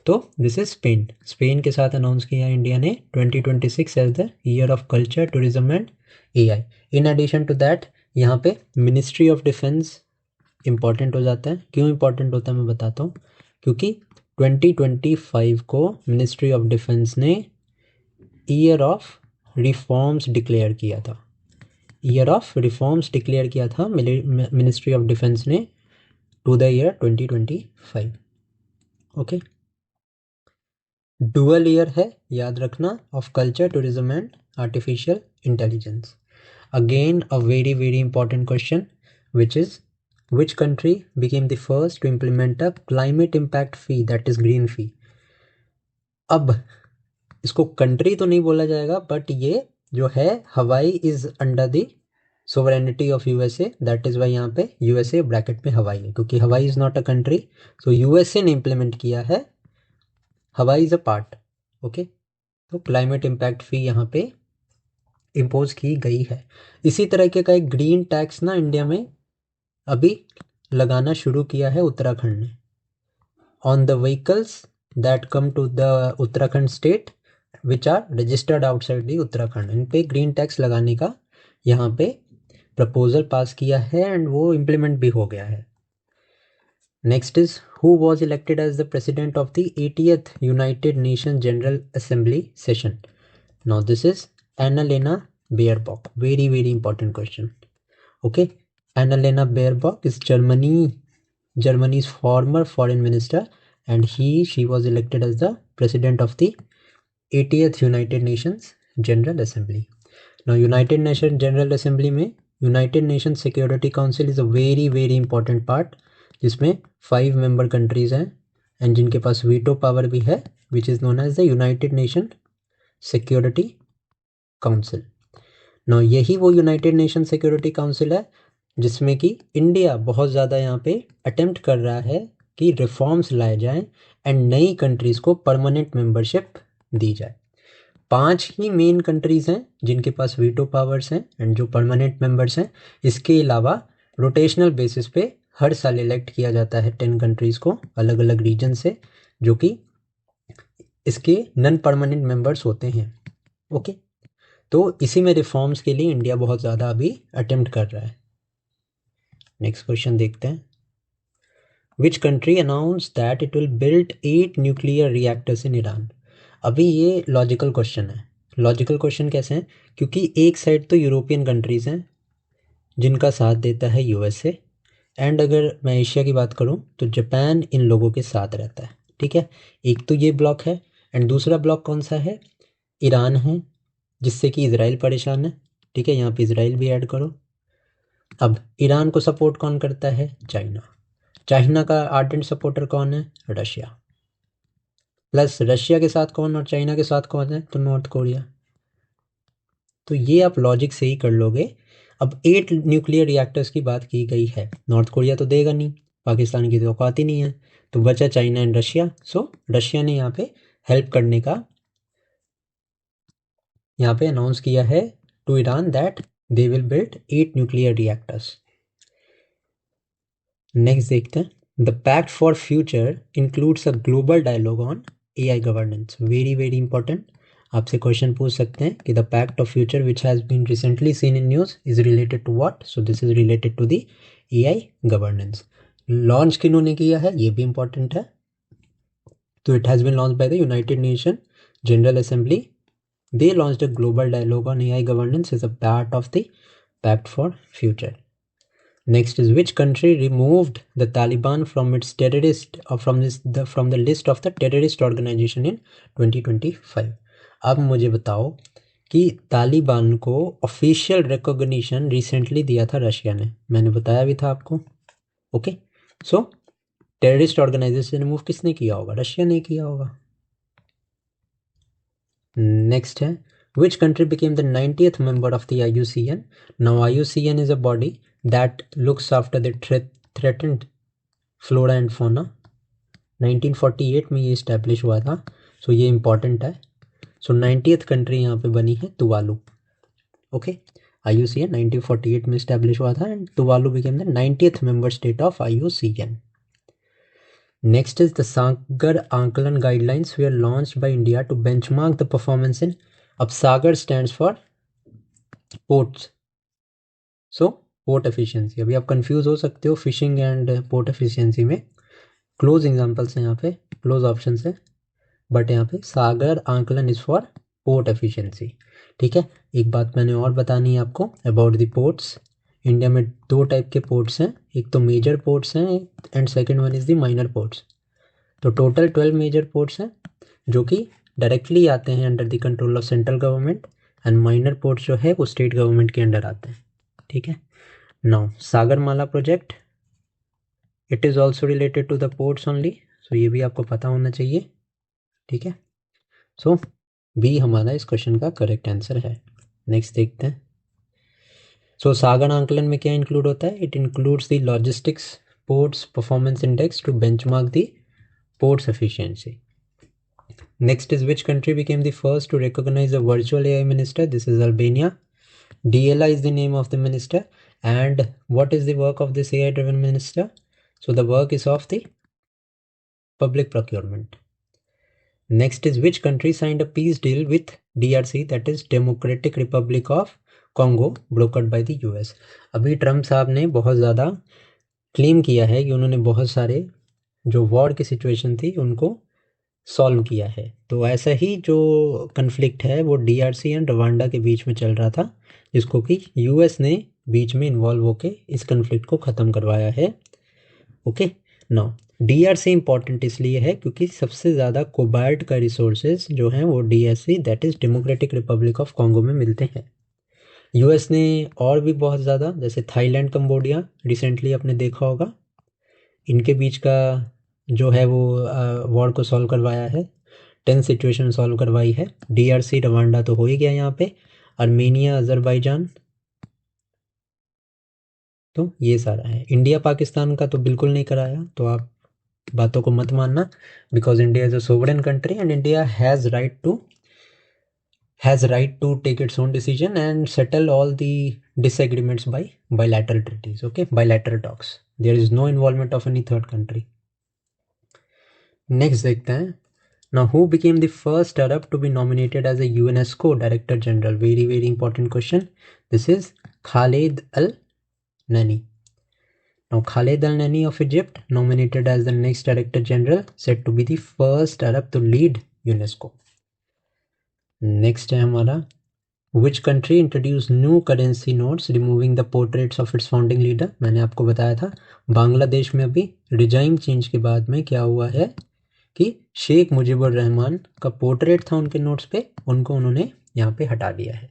तो दिस इज स्पेन, स्पेन के साथ अनाउंस किया इंडिया ने 2026 as the year of culture, tourism and AI। In addition to that यहाँ पे मिनिस्ट्री ऑफ डिफेंस इंपॉर्टेंट हो जाता है। क्यों इंपॉर्टेंट होता है मैं बताता हूँ, क्योंकि 2025 को मिनिस्ट्री ऑफ डिफेंस ने ईयर ऑफ रिफॉर्म्स डिक्लेयर किया था, ईयर ऑफ रिफॉर्म्स डिक्लेयर किया था मिनिस्ट्री ऑफ डिफेंस ने to the year 2025। Okay, dual year है, याद रखना, of culture, tourism and artificial intelligence. Again a very very important question, which is which country became the first to implement a climate impact fee, that is green fee? अब इसको country तो नहीं बोला जाएगा, but ये जो है Hawaii is under the sovereignty of USA, that is why यहाँ पे यूएसए ब्रैकेट में हवाई है, क्योंकि Hawaii is not a country, so USA ने इम्प्लीमेंट किया है, Hawaii is a part. Okay, तो क्लाइमेट इम्पैक्ट फी यहाँ पे इम्पोज की गई है। इसी तरह का एक ग्रीन टैक्स ना इंडिया में अभी लगाना शुरू किया है उत्तराखंड ने, on the vehicles that come to the Uttarakhand state which are registered outside the Uttarakhand, in pay green tax लगाने का यहाँ पे प्रपोजल पास किया है, एंड वो इम्प्लीमेंट भी हो गया है। Next is who was elected as the president of the 80th United Nation General Assembly session? Now this is Annalena Baerbock, very very important question. Okay, Annalena Baerbock is Germany's former foreign minister, and she was elected as the president of the 80th United Nations General Assembly. Now United Nations General Assembly में United Nations Security Council is a very very important part, जिसमें 5 member countries हैं and जिनके पास veto power भी है, which is known as the United Nations Security Council. Now यही वो United Nations Security Council है जिसमें कि इंडिया बहुत ज़्यादा यहाँ पे अटेम्प्ट कर रहा है कि रिफॉर्म्स लाए जाएं एंड नई कंट्रीज़ को परमानेंट मेंबरशिप दी जाए। 5 ही मेन कंट्रीज़ हैं जिनके पास वीटो पावर्स हैं एंड जो परमानेंट मेंबर्स हैं। इसके अलावा रोटेशनल बेसिस पे हर साल इलेक्ट किया जाता है 10 कंट्रीज़ को अलग अलग रीजन से, जो कि इसके नॉन परमानेंट मेंबर्स होते हैं। ओके, तो इसी में रिफॉर्म्स के लिए इंडिया बहुत ज़्यादा अभी अटेम्प्ट कर रहा है। नेक्स्ट क्वेश्चन देखते हैं, which country announce that it will build 8 nuclear reactors in Iran? अभी ये लॉजिकल क्वेश्चन है। लॉजिकल क्वेश्चन कैसे हैं, क्योंकि एक साइड तो यूरोपियन कंट्रीज़ हैं जिनका साथ देता है यूएसए, एंड अगर मैं एशिया की बात करूं तो जापान इन लोगों के साथ रहता है। ठीक है, एक तो ये ब्लॉक है, एंड दूसरा ब्लॉक कौन सा है? ईरान है, जिससे कि इजराइल परेशान है। ठीक है, यहाँ पे इजराइल भी ऐड करो। अब ईरान को सपोर्ट कौन करता है? चाइना। चाइना का आर्डेंट सपोर्टर कौन है? रशिया। प्लस रशिया के साथ कौन और चाइना के साथ कौन है? तो नॉर्थ कोरिया। तो ये आप लॉजिक से ही कर लोगे। अब 8 न्यूक्लियर रिएक्टर्स की बात की गई है, नॉर्थ कोरिया तो देगा नहीं, पाकिस्तान की तो औकात ही नहीं है, तो बचा China and Russia. So Russia ने यहाँ पे हेल्प करने का यहाँ पे अनाउंस किया है to Iran that they will build 8 nuclear reactors. Next देखते हैं, the pact for future includes a global dialogue on AI governance. Very very important, आपसे क्वेश्चन पूछ सकते हैं कि the pact of future which has been recently seen in news is related to what? So this is related to the AI governance. Launch किन्होंने किया है ये भी इंपॉर्टेंट है, तो it has been launch by the United Nation General Assembly. They launched a global dialogue on AI governance as a part of the Pact for Future. Next is, which country removed the Taliban from its terrorist or from the list of the terrorist organization in 2025? अब मुझे बताओ कि तालिबान को official recognition recently दिया था Russia ने, मैंने बताया भी था आपको। ओके, सो टेररिस्ट ऑर्गेनाइजेशन रिमूव किसने किया होगा? रशिया ने किया होगा। नेक्स्ट है, which country became the 90th member of the IUCN? Now IUCN is a body that looks after the threatened flora and fauna. 1948 में ये इस्टेब्लिश हुआ था, सो ये इंपॉर्टेंट है। सो 90th कंट्री यहाँ पे बनी है तुवालू। ओके, IUCN 1948 में इस्टेब्लिश हुआ था and Tuvalu became the 90th member state of IUCN. Next is the Sagar Ankalan guidelines were launched by India to benchmark the performance in. अब सागर stands for ports, so port efficiency. अभी आप confuse हो सकते हो fishing and port efficiency में, close examples हैं यहाँ पे, क्लोज ऑप्शन है, बट यहाँ पे सागर आंकलन इज फॉर पोर्ट एफिशिएंसी। ठीक है, एक बात मैंने और बतानी है आपको अबाउट द पोर्ट्स। इंडिया में 2 टाइप के पोर्ट्स हैं, एक तो मेजर पोर्ट्स हैं and second one is the minor ports. तो टोटल 12 मेजर पोर्ट्स हैं जो कि डायरेक्टली आते हैं under the control of central government, and minor ports जो है वो स्टेट गवर्नमेंट के अंडर आते हैं। ठीक है, now Sagarmala project, it is also related to the ports only, so ये भी आपको पता होना चाहिए। ठीक है, सो बी हमारा इस क्वेश्चन का करेक्ट आंसर है। नेक्स्ट देखते हैं, सो सागर आंकलन में क्या इंक्लूड होता है? It includes the logistics ports performance index to benchmark the ports efficiency. Next is, which country became the first to recognize a virtual AI minister? This is Albania. DLI is the name of the minister, and what is the work of this AI driven minister? So the work is of the public procurement. Next is, which country signed a peace deal with DRC, that is Democratic Republic of Congo, brokered by the US? अभी Trump साहब ने बहुत ज़्यादा claim किया है कि उन्होंने बहुत सारे जो वॉर की सिचुएशन थी उनको सॉल्व किया है। तो ऐसा ही जो कन्फ्लिक्ट है वो DRC एंड रवांडा के बीच में चल रहा था, जिसको कि US ने बीच में इन्वॉल्व होके इस कन्फ्लिक्ट को ख़त्म करवाया है। ओके, नाउ DRC इंपॉर्टेंट इसलिए है क्योंकि सबसे ज़्यादा कोबाल्ट का रिसोर्सेज जो हैं वो DRC that is democratic Republic of Congo में मिलते हैं। US ने और भी बहुत ज़्यादा, जैसे थाईलैंड, कंबोडिया रिसेंटली आपने देखा होगा, इनके बीच का जो है वो वॉर को सॉल्व करवाया है, 10 सिचुएशन सॉल्व करवाई है। DRC रवांडा तो हो ही गया यहाँ पे, आर्मेनिया, अजरबैजान, तो ये सारा है। इंडिया पाकिस्तान का तो बिल्कुल नहीं कराया, तो आप बातों को मत मानना, because India is a sovereign country and India has right to take its own decision and settle all the disagreements by bilateral treaties, okay, bilateral talks, there is no involvement of any third country. Next देखते हैं, now who became the first Arab to be nominated as a UNESCO Director General? Very very important question. This is Khaled Al Nani. Now Khaled Al Nani of Egypt nominated as the next Director General, said to be the first Arab to lead UNESCO. Next है हमारा, which country introduced new currency notes removing the portraits of its founding leader? मैंने आपको बताया था बांग्लादेश में अभी regime change के बाद में क्या हुआ है कि शेख मुजीबुर रहमान का पोर्ट्रेट था उनके नोट्स पे, उनको उन्होंने यहाँ पे हटा दिया है।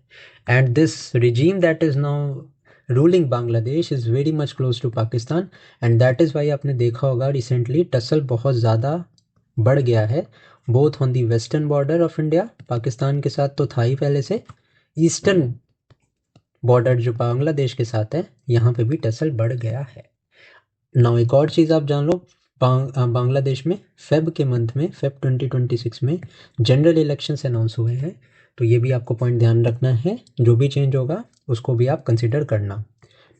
And this regime that is now ruling Bangladesh is very much close to Pakistan and that is why आपने देखा होगा रिसेंटली टसल बहुत ज़्यादा बढ़ गया है both on the western border of India, Pakistan के साथ तो था ही पहले से, ईस्टर्न बॉर्डर जो बांग्लादेश के साथ है यहाँ पे भी टसल बढ़ गया है। नाउ एक और चीज़ आप जान लो, बांग्लादेश में फेब के मंथ में, फेब 2026 में जनरल इलेक्शंस अनाउंस हुए हैं, तो ये भी आपको पॉइंट ध्यान रखना है, जो भी चेंज होगा उसको भी आप कंसिडर करना।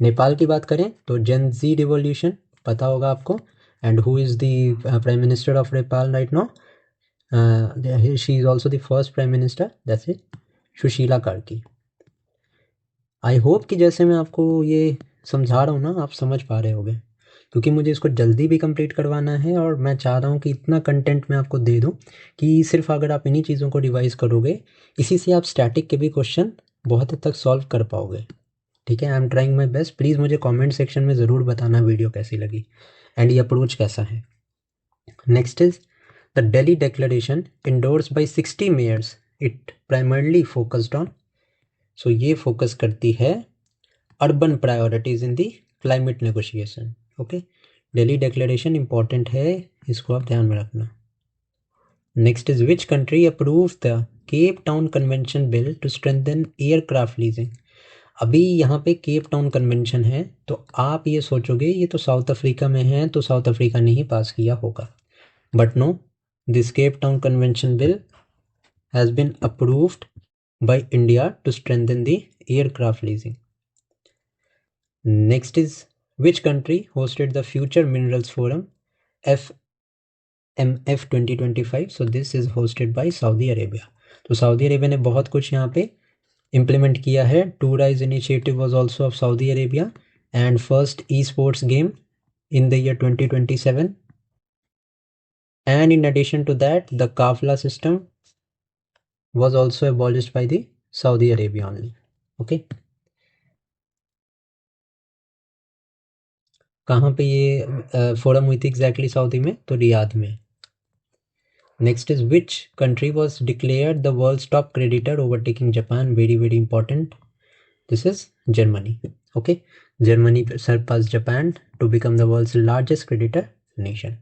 नेपाल की बात करें तो जेन जी रिवॉल्यूशन पता होगा आपको, and who is the prime minister of Nepal right now, she is also the first prime minister, that's it, Sushila Karki. I hope कि जैसे मैं आपको ये समझा रहा हूँ ना आप समझ पा रहे होगे, क्योंकि मुझे इसको जल्दी भी कंप्लीट करवाना है और मैं चाह रहा हूँ कि इतना कंटेंट मैं आपको दे दूँ कि सिर्फ अगर आप इन्हीं चीज़ों को रिवाइज़ करोगे, इसी से आप स्टैटिक के भी क्वेश्चन बहुत हद तक सॉल्व कर पाओगे। ठीक है, I am trying my best. Please मुझे कमेंट सेक्शन में ज़रूर बताना वीडियो कैसी लगी एंड ये अप्रोच कैसा है। Next is the Delhi declaration endorse by 60 mayors, it primarily focused on, so ये फोकस करती है urban priorities in the climate negotiation. Okay, Delhi declaration important है, इसको आप ध्यान में रखना। Next is which country approve the Cape Town convention bill to strengthen aircraft leasing. अभी यहाँ पे केप टाउन कन्वेंशन है, तो आप ये सोचोगे ये तो साउथ अफ्रीका में है, तो साउथ अफ्रीका ने ही पास किया होगा, but no, this Cape Town convention bill has been approved by India to strengthen the aircraft leasing. Next is which country hosted the Future Minerals Forum FMF 2025? So this is hosted by Saudi Arabia. तो Saudi Arabia ने बहुत कुछ यहाँ पे implement किया है। Tourise initiative was also of Saudi Arabia and first esports game in the year 2027, and in addition to that the kafala system was also abolished by the Saudi Arabia only. Okay, कहाँ पे ये forum हुई थी exactly Saudi में? तो Riyadh में। Next is which country was declared the world's top creditor overtaking Japan, very very important, this is Germany. Okay, Germany surpass Japan to become the world's largest creditor nation.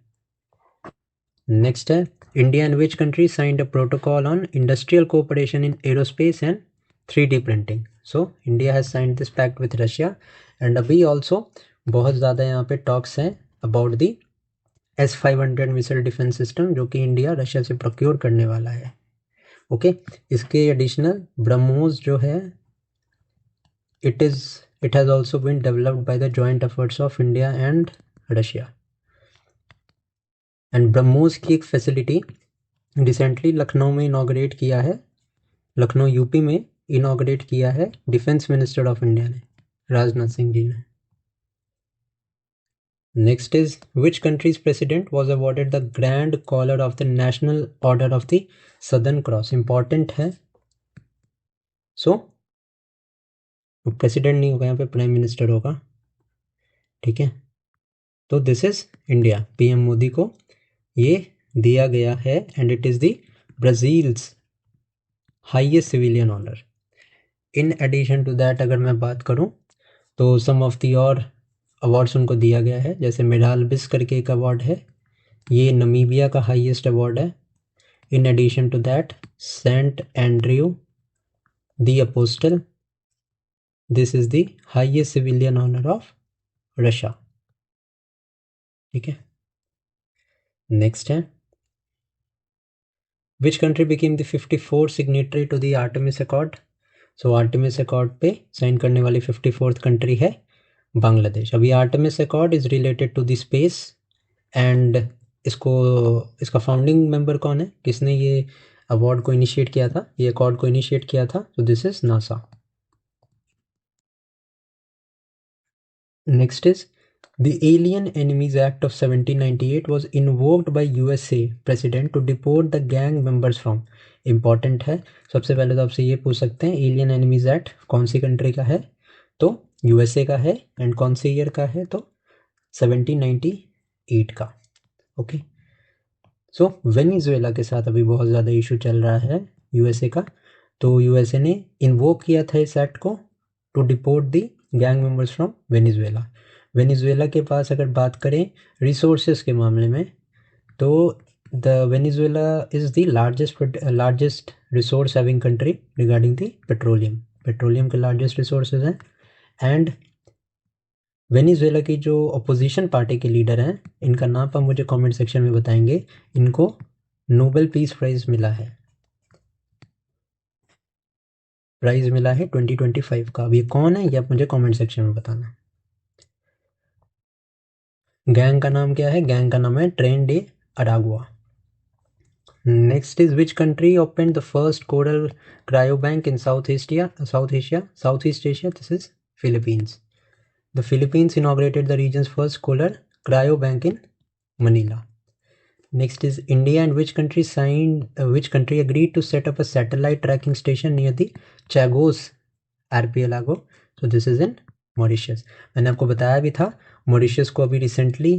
Next है India and which country signed a protocol on industrial cooperation in aerospace and 3D printing. So India has signed this pact with Russia and अभी also बहुत ज़्यादा यहाँ पे talks हैं about the S-500 missile defence system, जो कि India Russia से procure करने वाला है। ओके, इसके एडिशनल ब्रह्मोस जो है it has also been developed by the joint efforts of India and Russia. And BrahMos की एक फैसिलिटी रिसेंटली लखनऊ में इनॉग्रेट किया है, लखनऊ यूपी में इनॉग्रेट किया है डिफेंस मिनिस्टर ऑफ इंडिया ने, राजनाथ सिंह जी ने। Next is which country's president was awarded the Grand Collar of the National Order of the Southern Cross? Important है। So प्रेसिडेंट नहीं होगा यहाँ पे, प्राइम मिनिस्टर होगा। ठीक है, तो this is India, PM Modi को ये दिया गया है and it is the Brazil's highest civilian honour. In addition to that अगर मैं बात करूँ तो सम ऑफ दी और अवार्ड्स उनको दिया गया है, जैसे मेडाल्बिस करके एक अवार्ड है, ये नमीबिया का हाईएस्ट अवार्ड है। In addition to that Saint Andrew the Apostle, this is the highest civilian honour of Russia. ठीक है, नेक्स्ट है which country became the 54th signatory to the Artemis Accord. So Artemis Accord पे sign करने वाली 54th country है बांग्लादेश। अभी Artemis Accord is related to the space and इसका founding member कौन है, किसने ये अवार्ड को इनिशिएट किया था, ये अकॉर्ड को इनिशिएट किया था? तो this is NASA. Next is the Alien Enemies Act of 1798 was invoked by USA president to deport the gang members from. Important है, सबसे पहले तो आपसे ये पूछ सकते हैं एलियन एनिमीज एक्ट कौन सी कंट्री का है, तो यूएसए का है, एंड कौन से ईयर का है, तो 1798 का। ओके, सो वेनेजुएला के साथ अभी बहुत ज़्यादा इशू चल रहा है यूएसए का, तो यूएसए ने इन्वोक किया था इस एक्ट को to deport the gang members from Venezuela. Venezuela के पास अगर बात करें रिसोर्सेज के मामले में, तो the Venezuela is the largest resource having country regarding the petroleum. Petroleum के लार्जेस्ट रिसोर्सेज हैं। एंड वेनेजुएला की जो अपोजिशन पार्टी के लीडर हैं, इनका नाम आप मुझे कमेंट सेक्शन में बताएंगे। इनको नोबेल पीस प्राइज़ मिला है। 2025 का। अब ये कौन है ये आप मुझे कमेंट सेक्शन में बताना। गैंग का नाम क्या है? गैंग का नाम है Tren de Aragua. Next is which country open the first coral cryo bank in south east Asia? This is Philippines. The Philippines inaugurated the region's first coral cryo bank in Manila. Next is India and which country agreed to set up a satellite tracking station near the Chagos archipelago? So this is in Mauritius. मैंने आपको बताया भी था, Mauritius को अभी recently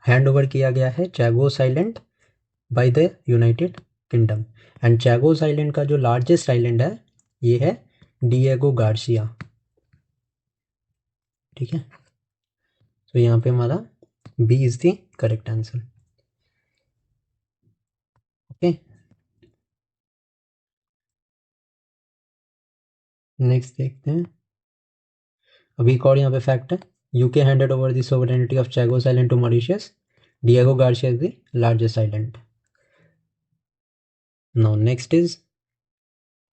hand over किया गया है Chagos island by the United Kingdom. And Chagos island का जो लार्जेस्ट आइलैंड है ये है डिएगो गार्सिया। ठीक है, तो यहाँ पे हमारा B is the correct answer. Okay, next देखते हैं। अभी एक और यहाँ पे फैक्ट है, UK handed over the sovereignty of Chagos island to Mauritius. Diego Garcia is the largest island. Now next is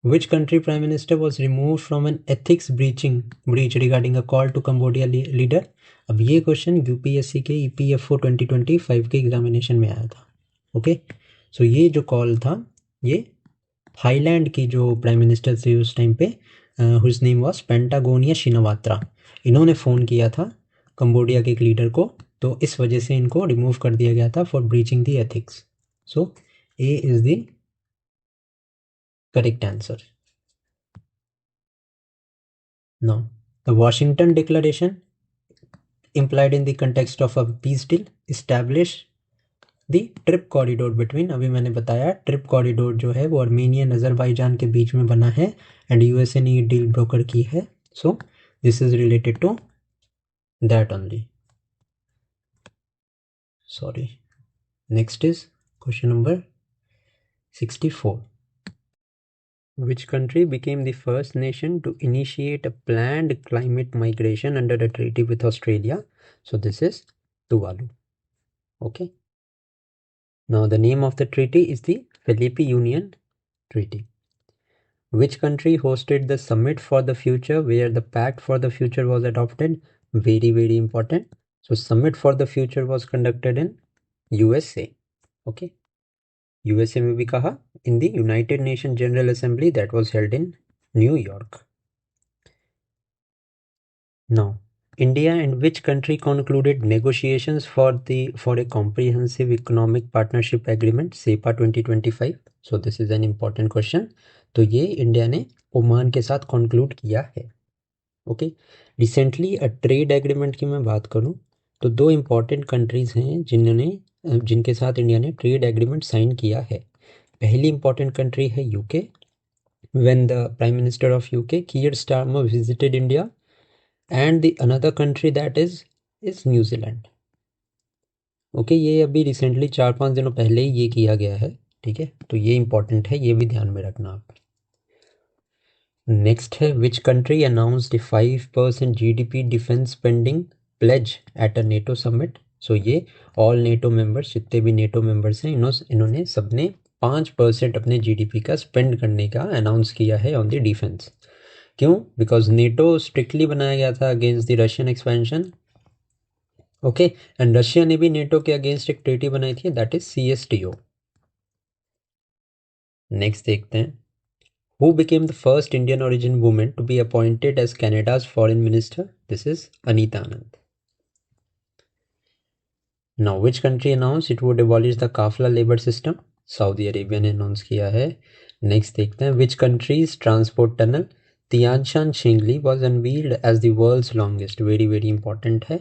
which country prime minister was removed from an ethics breach regarding a call to Cambodia leader? अब ये question UPSC के EPFO 2025 के examination में आया था। Okay, so ये जो call था ये थाईलैंड की जो प्राइम मिनिस्टर थे उस टाइम पे, whose name was Paetongtarn Shinawatra, इन्होंने फ़ोन किया था कंबोडिया के एक लीडर को, तो इस वजह से इनको रिमूव कर दिया गया था for breaching the ethics. So A is the correct answer. Now, the Washington Declaration, implied in the context of a peace deal, establish the trip corridor between, अभी मैंने बताया ट्रिप कॉरिडोर जो है वो अर्मेनियन अजरबैजान के बीच में बना है एंड यूएसए ने ये डील ब्रोकर की है। So this is related to that only. Sorry, next is question number 64. Which country became the first nation to initiate a planned climate migration under a treaty with Australia? So this is Tuvalu. Okay. Now the name of the treaty is the Philippe Union Treaty. Which country hosted the Summit for the Future where the Pact for the Future was adopted? Very, very important. So Summit for the Future was conducted in USA. Okay. USA में भी कहा in the United Nations General Assembly that was held in New York. Now, India and which country concluded negotiations for a comprehensive economic partnership agreement SEPA 2025? So this is an important question. तो ये India ने Oman के साथ conclude किया है। Okay, recently trade agreement की मैं बात करूं तो दो इम्पॉर्टेंट कंट्रीज़ हैं जिनके साथ इंडिया ने ट्रेड एग्रीमेंट साइन किया है। पहली इंपॉर्टेंट कंट्री है UK, when the prime minister of UK Keir Starmer visited India, and the another country that is New Zealand. Okay, ये अभी रिसेंटली 4-5 दिनों पहले ही ये किया गया है। ठीक है, तो ये इंपॉर्टेंट है, ये भी ध्यान में रखना आप। नेक्स्ट है which country announced 5% GDP defence spending pledge at a NATO summit? So ये ऑल नेटो मेंबर्स, जितने भी नेटो मेंबर्स हैं इन्होंने सबने 5% अपने GDP का स्पेंड करने का अनाउंस किया है ऑन द डिफेंस। क्यों? बिकॉज नेटो स्ट्रिक्टली बनाया गया था against the Russian expansion. Okay, and Russia ने भी नेटो के अगेंस्ट एक ट्रीटी बनाई थी, दैट इज CSTO। नेक्स्ट देखते हैं, who became the first Indian origin woman to be appointed as Canada's foreign minister? This is Anita Anand. Now, which country announced it would abolish the kafala labor system? Saudi Arabia ने announce किया है। Next देखते हैं, which country's transport tunnel Tianshan Shingli was unveiled as the world's longest? Very, very important है।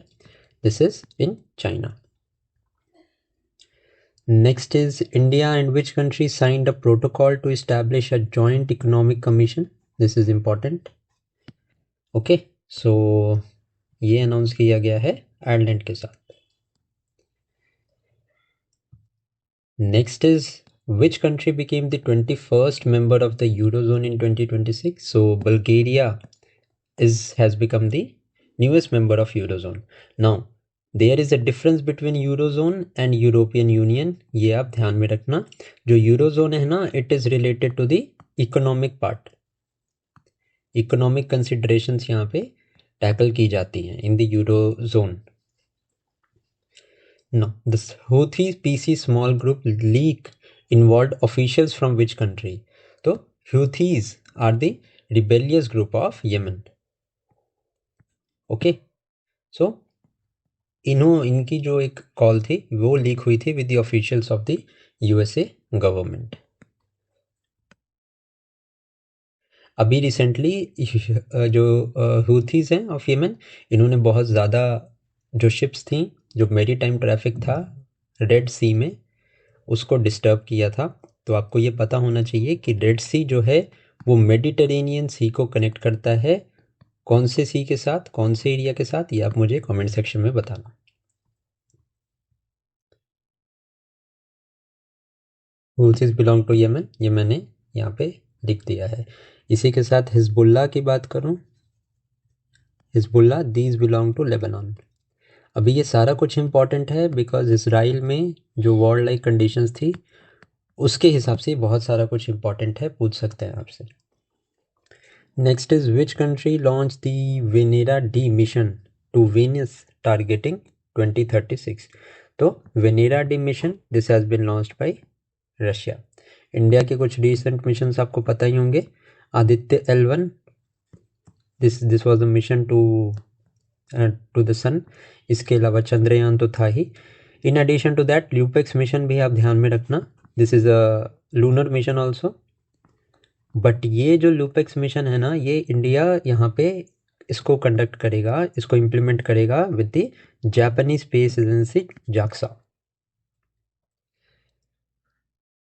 This is in China. Next is India and which country signed a protocol to establish a joint economic commission? This is important. Okay, सो ये announce किया गया है Ireland के साथ। Next is which country became the 21st member of the Eurozone in 2026? So Bulgaria has become the newest member of Eurozone. Now there is a difference between Eurozone and European Union. ये आप ध्यान में रखना, जो Eurozone है ना, it is related to the economic part. Economic considerations यहाँ पे टैकल की जाती हैं in the Eurozone. No, this Houthi PC small group leak involved officials from which country? तो Houthis are the rebellious group of Yemen. Okay, so इनकी जो एक call थी वो लीक हुई थी with the officials of the USA government. अभी recently जो हूथीज हैं ऑफ यमन, इन्होंने बहुत ज़्यादा जो शिप्स थी, जो मेरी टाइम ट्रैफिक था रेड सी में, उसको डिस्टर्ब किया था। तो आपको ये पता होना चाहिए कि रेड सी जो है वो मेडिटेरेनियन सी को कनेक्ट करता है। कौन से सी के साथ, कौन से एरिया के साथ, ये आप मुझे कमेंट सेक्शन में बताना। हूथीज बिलोंग टू यमन, ये मैंने यहाँ पे लिख दिया है। इसी के साथ हिजबुल्ला की बात करूँ, Hezbollah these belong to Lebanon. अभी ये सारा कुछ इंपॉर्टेंट है बिकॉज इसराइल में जो वॉर लाइक कंडीशंस थी उसके हिसाब से बहुत सारा कुछ इंपॉर्टेंट है, पूछ सकते हैं आपसे। Next is which country launch the Venera D mission to Venus targeting 2036? तो Venera D mission this has been launched by Russia. India के कुछ रिसेंट मिशंस आपको पता ही होंगे। Aditya L1, this was the mission to the sun. इसके अलावा चंद्रयान तो था ही। In addition to that LUPEX mission भी आप ध्यान में रखना, this is a lunar mission also. But ये जो ल्यूपेक्स मिशन है ना, ये इंडिया यहाँ पे इसको कंडक्ट करेगा, इसको इम्प्लीमेंट करेगा with the Japanese space agency JAXA.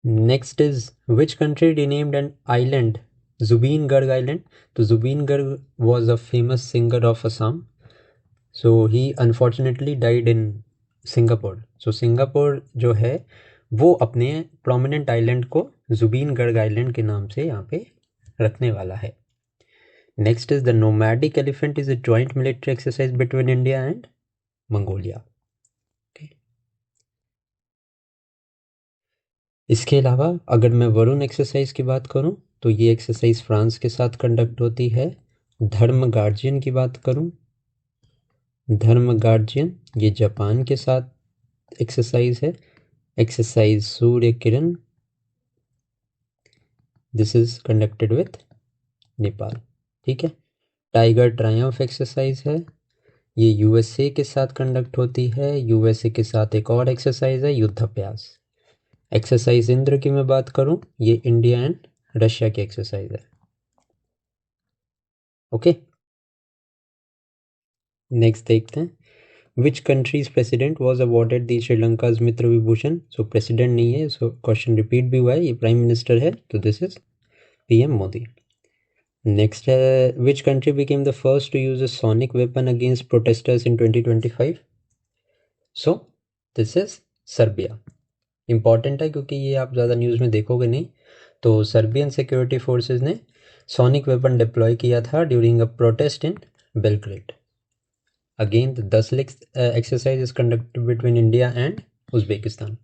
Next is which country renamed an island Zubeen Garg island? तो Zubeen Garg was a famous singer of Assam, so he unfortunately died in Singapore. So Singapore जो है वो अपने प्रोमिनेंट आइलैंड को जुबीनगढ़ island के नाम से यहाँ पे रखने वाला है। Next is the nomadic elephant is a joint military exercise between India and Mongolia. इसके अलावा अगर मैं वरुण एक्सरसाइज की बात करूं तो ये एक्सरसाइज फ्रांस के साथ कंडक्ट होती है। धर्म गार्जियन की बात करूं, धर्म गार्जियन ये जापान के साथ एक्सरसाइज है। Exercise Surya Kiran, this is conducted with Nepal. ठीक है। टाइगर ट्रायम्फ एक्सरसाइज है, ये यूएसए के साथ कंडक्ट होती है। यूएसए के साथ एक और एक्सरसाइज है युद्धाभ्यास। एक्सरसाइज इंद्र की मैं बात करूं, ये इंडिया एंड रशिया की एक्सरसाइज है। ओके, नेक्स्ट देखते हैं। Which country's president was awarded the Sri Lanka's Mitra Vibhushana? So president नहीं है, सो क्वेश्चन रिपीट भी हुआ है, ये प्राइम मिनिस्टर है, तो this is PM Modi. Next है which country became the first to use a sonic weapon against protesters in 2025? So this is Serbia. Important है क्योंकि ये आप ज़्यादा न्यूज़ में देखोगे नहीं। तो सर्बियन सिक्योरिटी फोर्सेस ने सोनिक वेपन डिप्लॉय किया था during a protest in Belgrade. Again the 10 lakh exercise is conducted between India and Uzbekistan.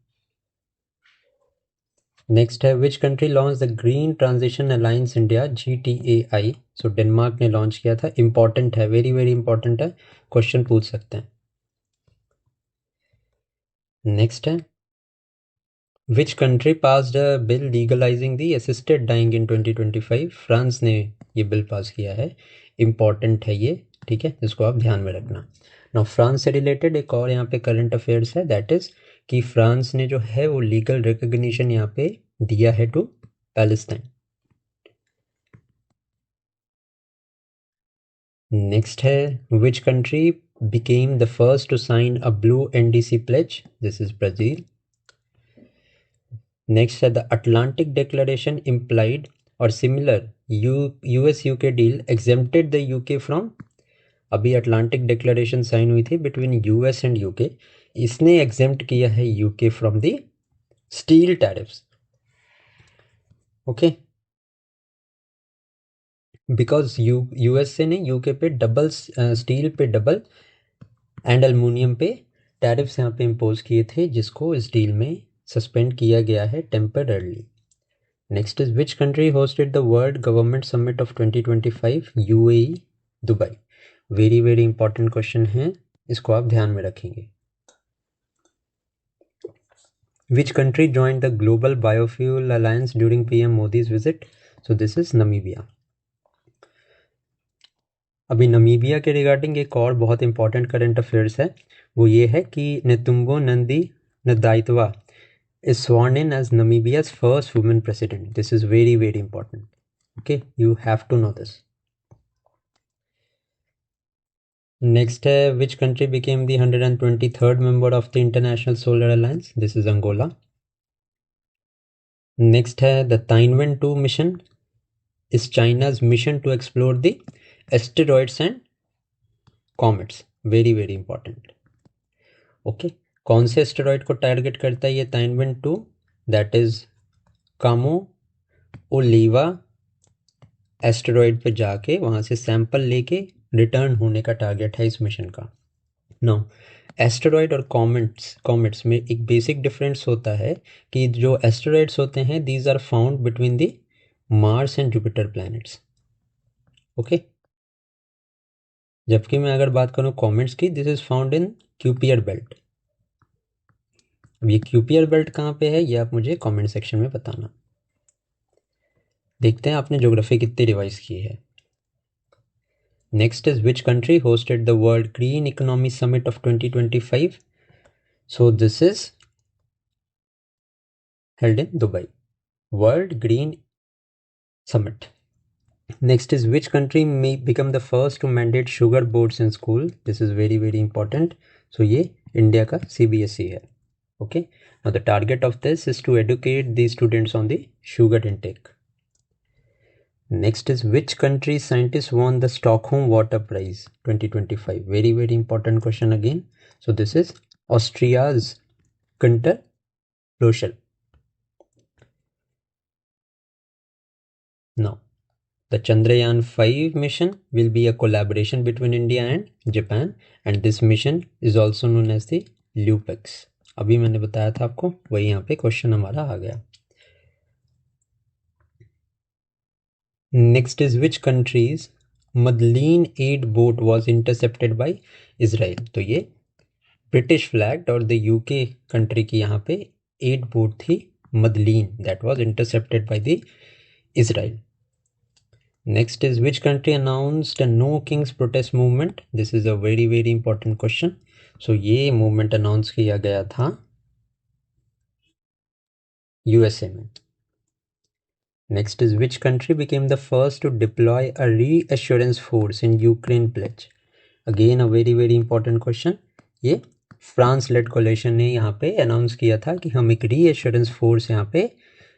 Next है which country launch the green transition alliance India GTAI? So Denmark ने लॉन्च किया था। Important है, very very important है, question पूछ सकते हैं। नेक्स्ट है which country passed a bill legalising the assisted dying in 2025? France ने ये बिल पास किया है। इंपॉर्टेंट है ये, ठीक है, इसको आप ध्यान में रखना। नाउ फ्रांस से रिलेटेड एक और यहाँ पे करंट अफेयर्स है, दैट इज कि फ्रांस ने जो है वो लीगल रिकग्निशन यहाँ पे दिया है टू पैलेस्टाइन। नेक्स्ट है which country became the first to sign a blue NDC pledge? This is Brazil. Next है the Atlantic Declaration implied or similar US UK deal exempted the UK from? अभी Atlantic declaration sign हुई थी between US and UK, इसने exempt किया है UK from the steel tariffs. Okay, because US से ने UK पे डबल, स्टील पे डबल एंड एल्युमिनियम पे टैरिफ्स यहाँ पे इम्पोज किए थे, जिसको इस डील में सस्पेंड किया गया है temporarily. Next is which country hosted the world government summit of 2025? UAE, Dubai. Very very important question है, इसको आप ध्यान में रखेंगे। Which country joined the Global Biofuel Alliance during PM Modi's visit? So this is Namibia. अभी Namibia के regarding एक और बहुत इंपॉर्टेंट करंट अफेयर्स है, वो ये है कि नेतुम्बो Nandi नदाइतवा is sworn in as Namibia's first woman president. This is very very important. Okay, you have to know this. Next है, which country became the 123rd member of the International Solar Alliance? This is Angola. Next है, the Tianwen 2 mission is China's mission to explore the asteroids and comets. Very very important. Okay, कौन से asteroid को target करता है ये ताइनवेन 2? That is कामो ओलीवा asteroid पे जाके वहाँ से सैंपल लेके रिटर्न होने का टारगेट है इस मिशन का। नाउ एस्टेरॉइड और कॉमेट्स में एक बेसिक डिफरेंस होता है कि जो एस्टेरॉइड्स होते हैं these are found between the Mars and Jupiter planets. Okay, जबकि मैं अगर बात करूँ कॉमेट्स की, this is found in Kuiper belt. अब ये क्यूपियर बेल्ट कहाँ पे है ये आप मुझे कमेंट सेक्शन में बताना। देखते हैं आपने ज्योग्राफी कितनी रिवाइज की है। Next is which country hosted the world green economy summit of 2025? So this is held in Dubai, World Green Summit. Next is which country may become the first to mandate sugar boards in school? This is very very important. So ये India का CBSE है. Okay, now the target of this is to educate the students on the sugar intake. Next is which country scientists won the Stockholm Water Prize 2025? Very very important question again. So this is Austria's Günter Loschel. Now the Chandrayaan 5 mission will be a collaboration between India and Japan, and this mission is also known as the LUPEX. अभी मैंने बताया था आपको, वही यहाँ पे question हमारा आ गया। Next is which country's Madleen aid boat was intercepted by Israel? तो ये ब्रिटिश फ्लैग्ड और द यूके कंट्री की यहाँ पे एड बोट थी Madleen, that was intercepted by the Israel. Next is which country announced a no kings protest movement? This is a very very important question. So ये movement announce किया गया था USA में। Next is which country became the first to deploy a reassurance force in Ukraine pledge? Again a very very important question. ये France lead collision ने यहाँ पे announce किया था कि हम एक रीएश्योरेंस फोर्स यहाँ पे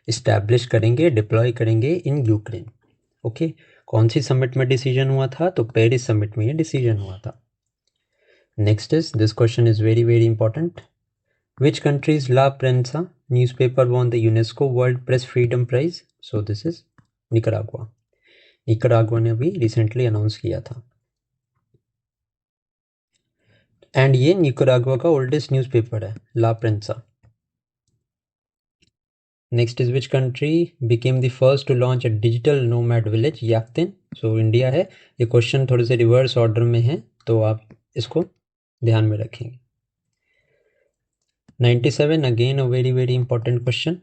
इस्टेब्लिश करेंगे, डिप्लॉय करेंगे इन यूक्रेन। ओके, कौन सी समिट में डिसीजन हुआ था? तो पेरिस समिट में ये डिसीजन हुआ था। Next is this question is very very important. Which country's La Prensa newspaper won the UNESCO world press freedom prize? So this is Nicaragua. Nicaragua ने अभी रिसेंटली अनाउंस किया था, एंड ये Nicaragua का ओल्डेस्ट न्यूज़पेपर है, La Prensa. Next is which country became the first to launch a digital nomad village? Yakten. So India है। ये question थोड़े से रिवर्स ऑर्डर में है तो आप इसको ध्यान में रखेंगे। 97 again a very very important question.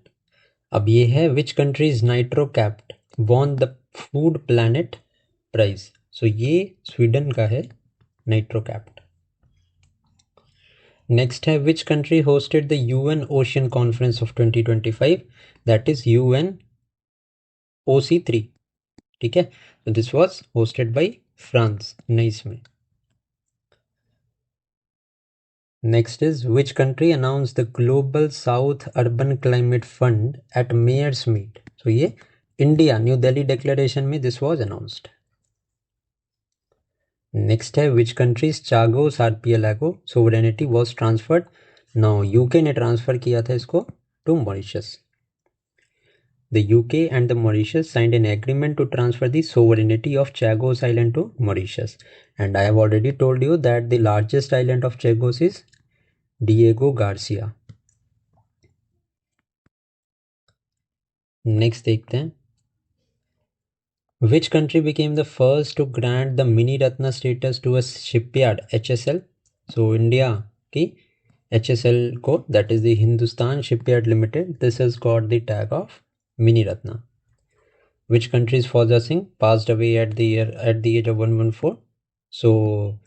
अब ये है which country's NitroCapt won the food planet prize? So ये स्वीडन का है नाइट्रो कैप्ट। नेक्स्ट है which country hosted the UN ocean conference of 2025? That is UN OC3। ठीक है, तो this was hosted by France, Nice में। Next is which country announce the global south urban climate fund at mayors meet? तो ये India, New Delhi declaration में this was announced. Next है which countries Chagos Archipelago sovereignty was transferred. Now UK ने transfer किया था इसको to Mauritius. The UK and the Mauritius signed an agreement to transfer the sovereignty of Chagos Island to Mauritius. And I have already told you that the largest island of Chagos is Diego Garcia. Next देखते हैं which country became the first to grant the Mini Ratna status to a shipyard HSL. So India की HSL को, that is the Hindustan Shipyard Limited, this has got the tag of Mini Ratna. Which country's Fauza Singh passed away at the age of 114. So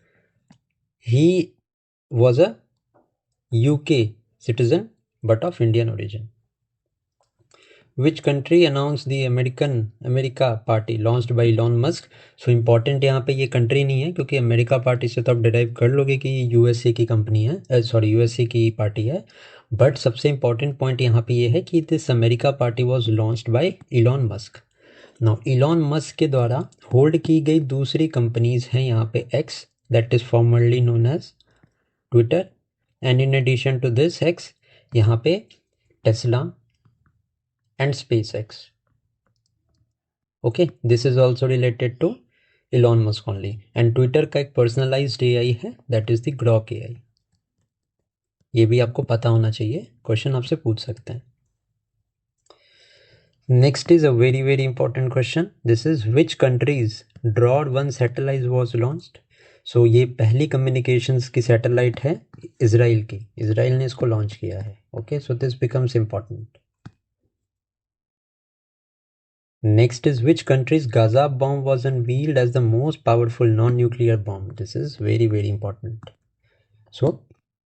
he was a UK citizen but of Indian origin. Which country announced the America party launched by Elon Musk? So important यहाँ पे ये country नहीं है, क्योंकि America party से तो आप derive कर लोगे कि यूएसए की कंपनी है, सॉरी यूएसए की पार्टी है। बट सबसे इंपॉर्टेंट पॉइंट यहाँ पे ये है कि this America party was launched by Elon Musk. Now Elon Musk के द्वारा होल्ड की गई दूसरी कंपनीज हैं यहाँ पे X, that is formerly known as Twitter, and in addition to this X यहाँ पे Tesla and SpaceX. Okay, this is also related to Elon Musk only. And Twitter का एक personalized AI है, that is the Grok AI. ये भी आपको पता होना चाहिए, क्वेश्चन आपसे पूछ सकते हैं। Next is a very very important question. This is which countries Broad-1 satellite was launched? So ये पहली communications की सैटेलाइट है इजराइल की, इजराइल ने इसको लॉन्च किया है। Okay, so this becomes important. Next is which country's Gaza bomb was unveiled as the most powerful non-nuclear bomb? This is very very important. So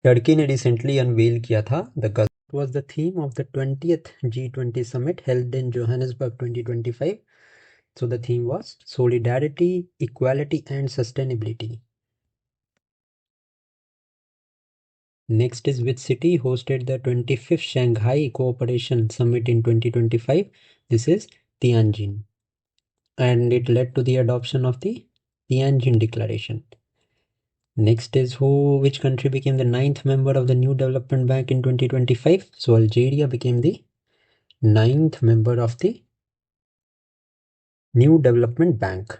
Turkey ने recently unveil किया था the Gaza was the theme of the 20th G20 summit held in Johannesburg 2025. So the theme was solidarity, equality and sustainability. Next is which city hosted the 25th Shanghai Cooperation Summit in 2025? This is Tianjin. And it led to the adoption of the Tianjin Declaration. Next is which country became the 9th member of the New Development Bank in 2025? So Algeria became the 9th member of the New Development Bank.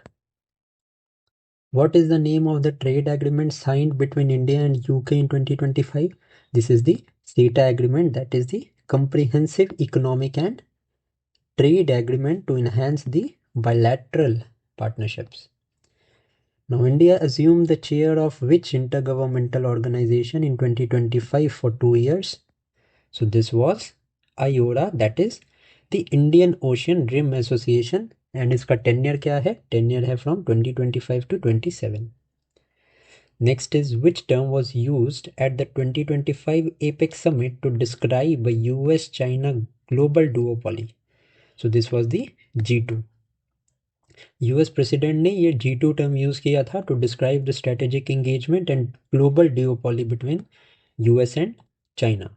What is the name of the trade agreement signed between India and UK in 2025? This is the CETA agreement, that is the Comprehensive Economic and Trade Agreement to enhance the bilateral partnerships. Now India assumed the chair of which intergovernmental organization in 2025 for 2 years? So this was IORA, that is the Indian Ocean Rim Association, and इसका tenure क्या है? Tenure है from 2025 to 27. Next is which term was used at the 2025 APEC summit to describe a US-China global duopoly? So this was the G2. US president ने ये G2 term use किया था to describe the strategic engagement and global duopoly between US and China.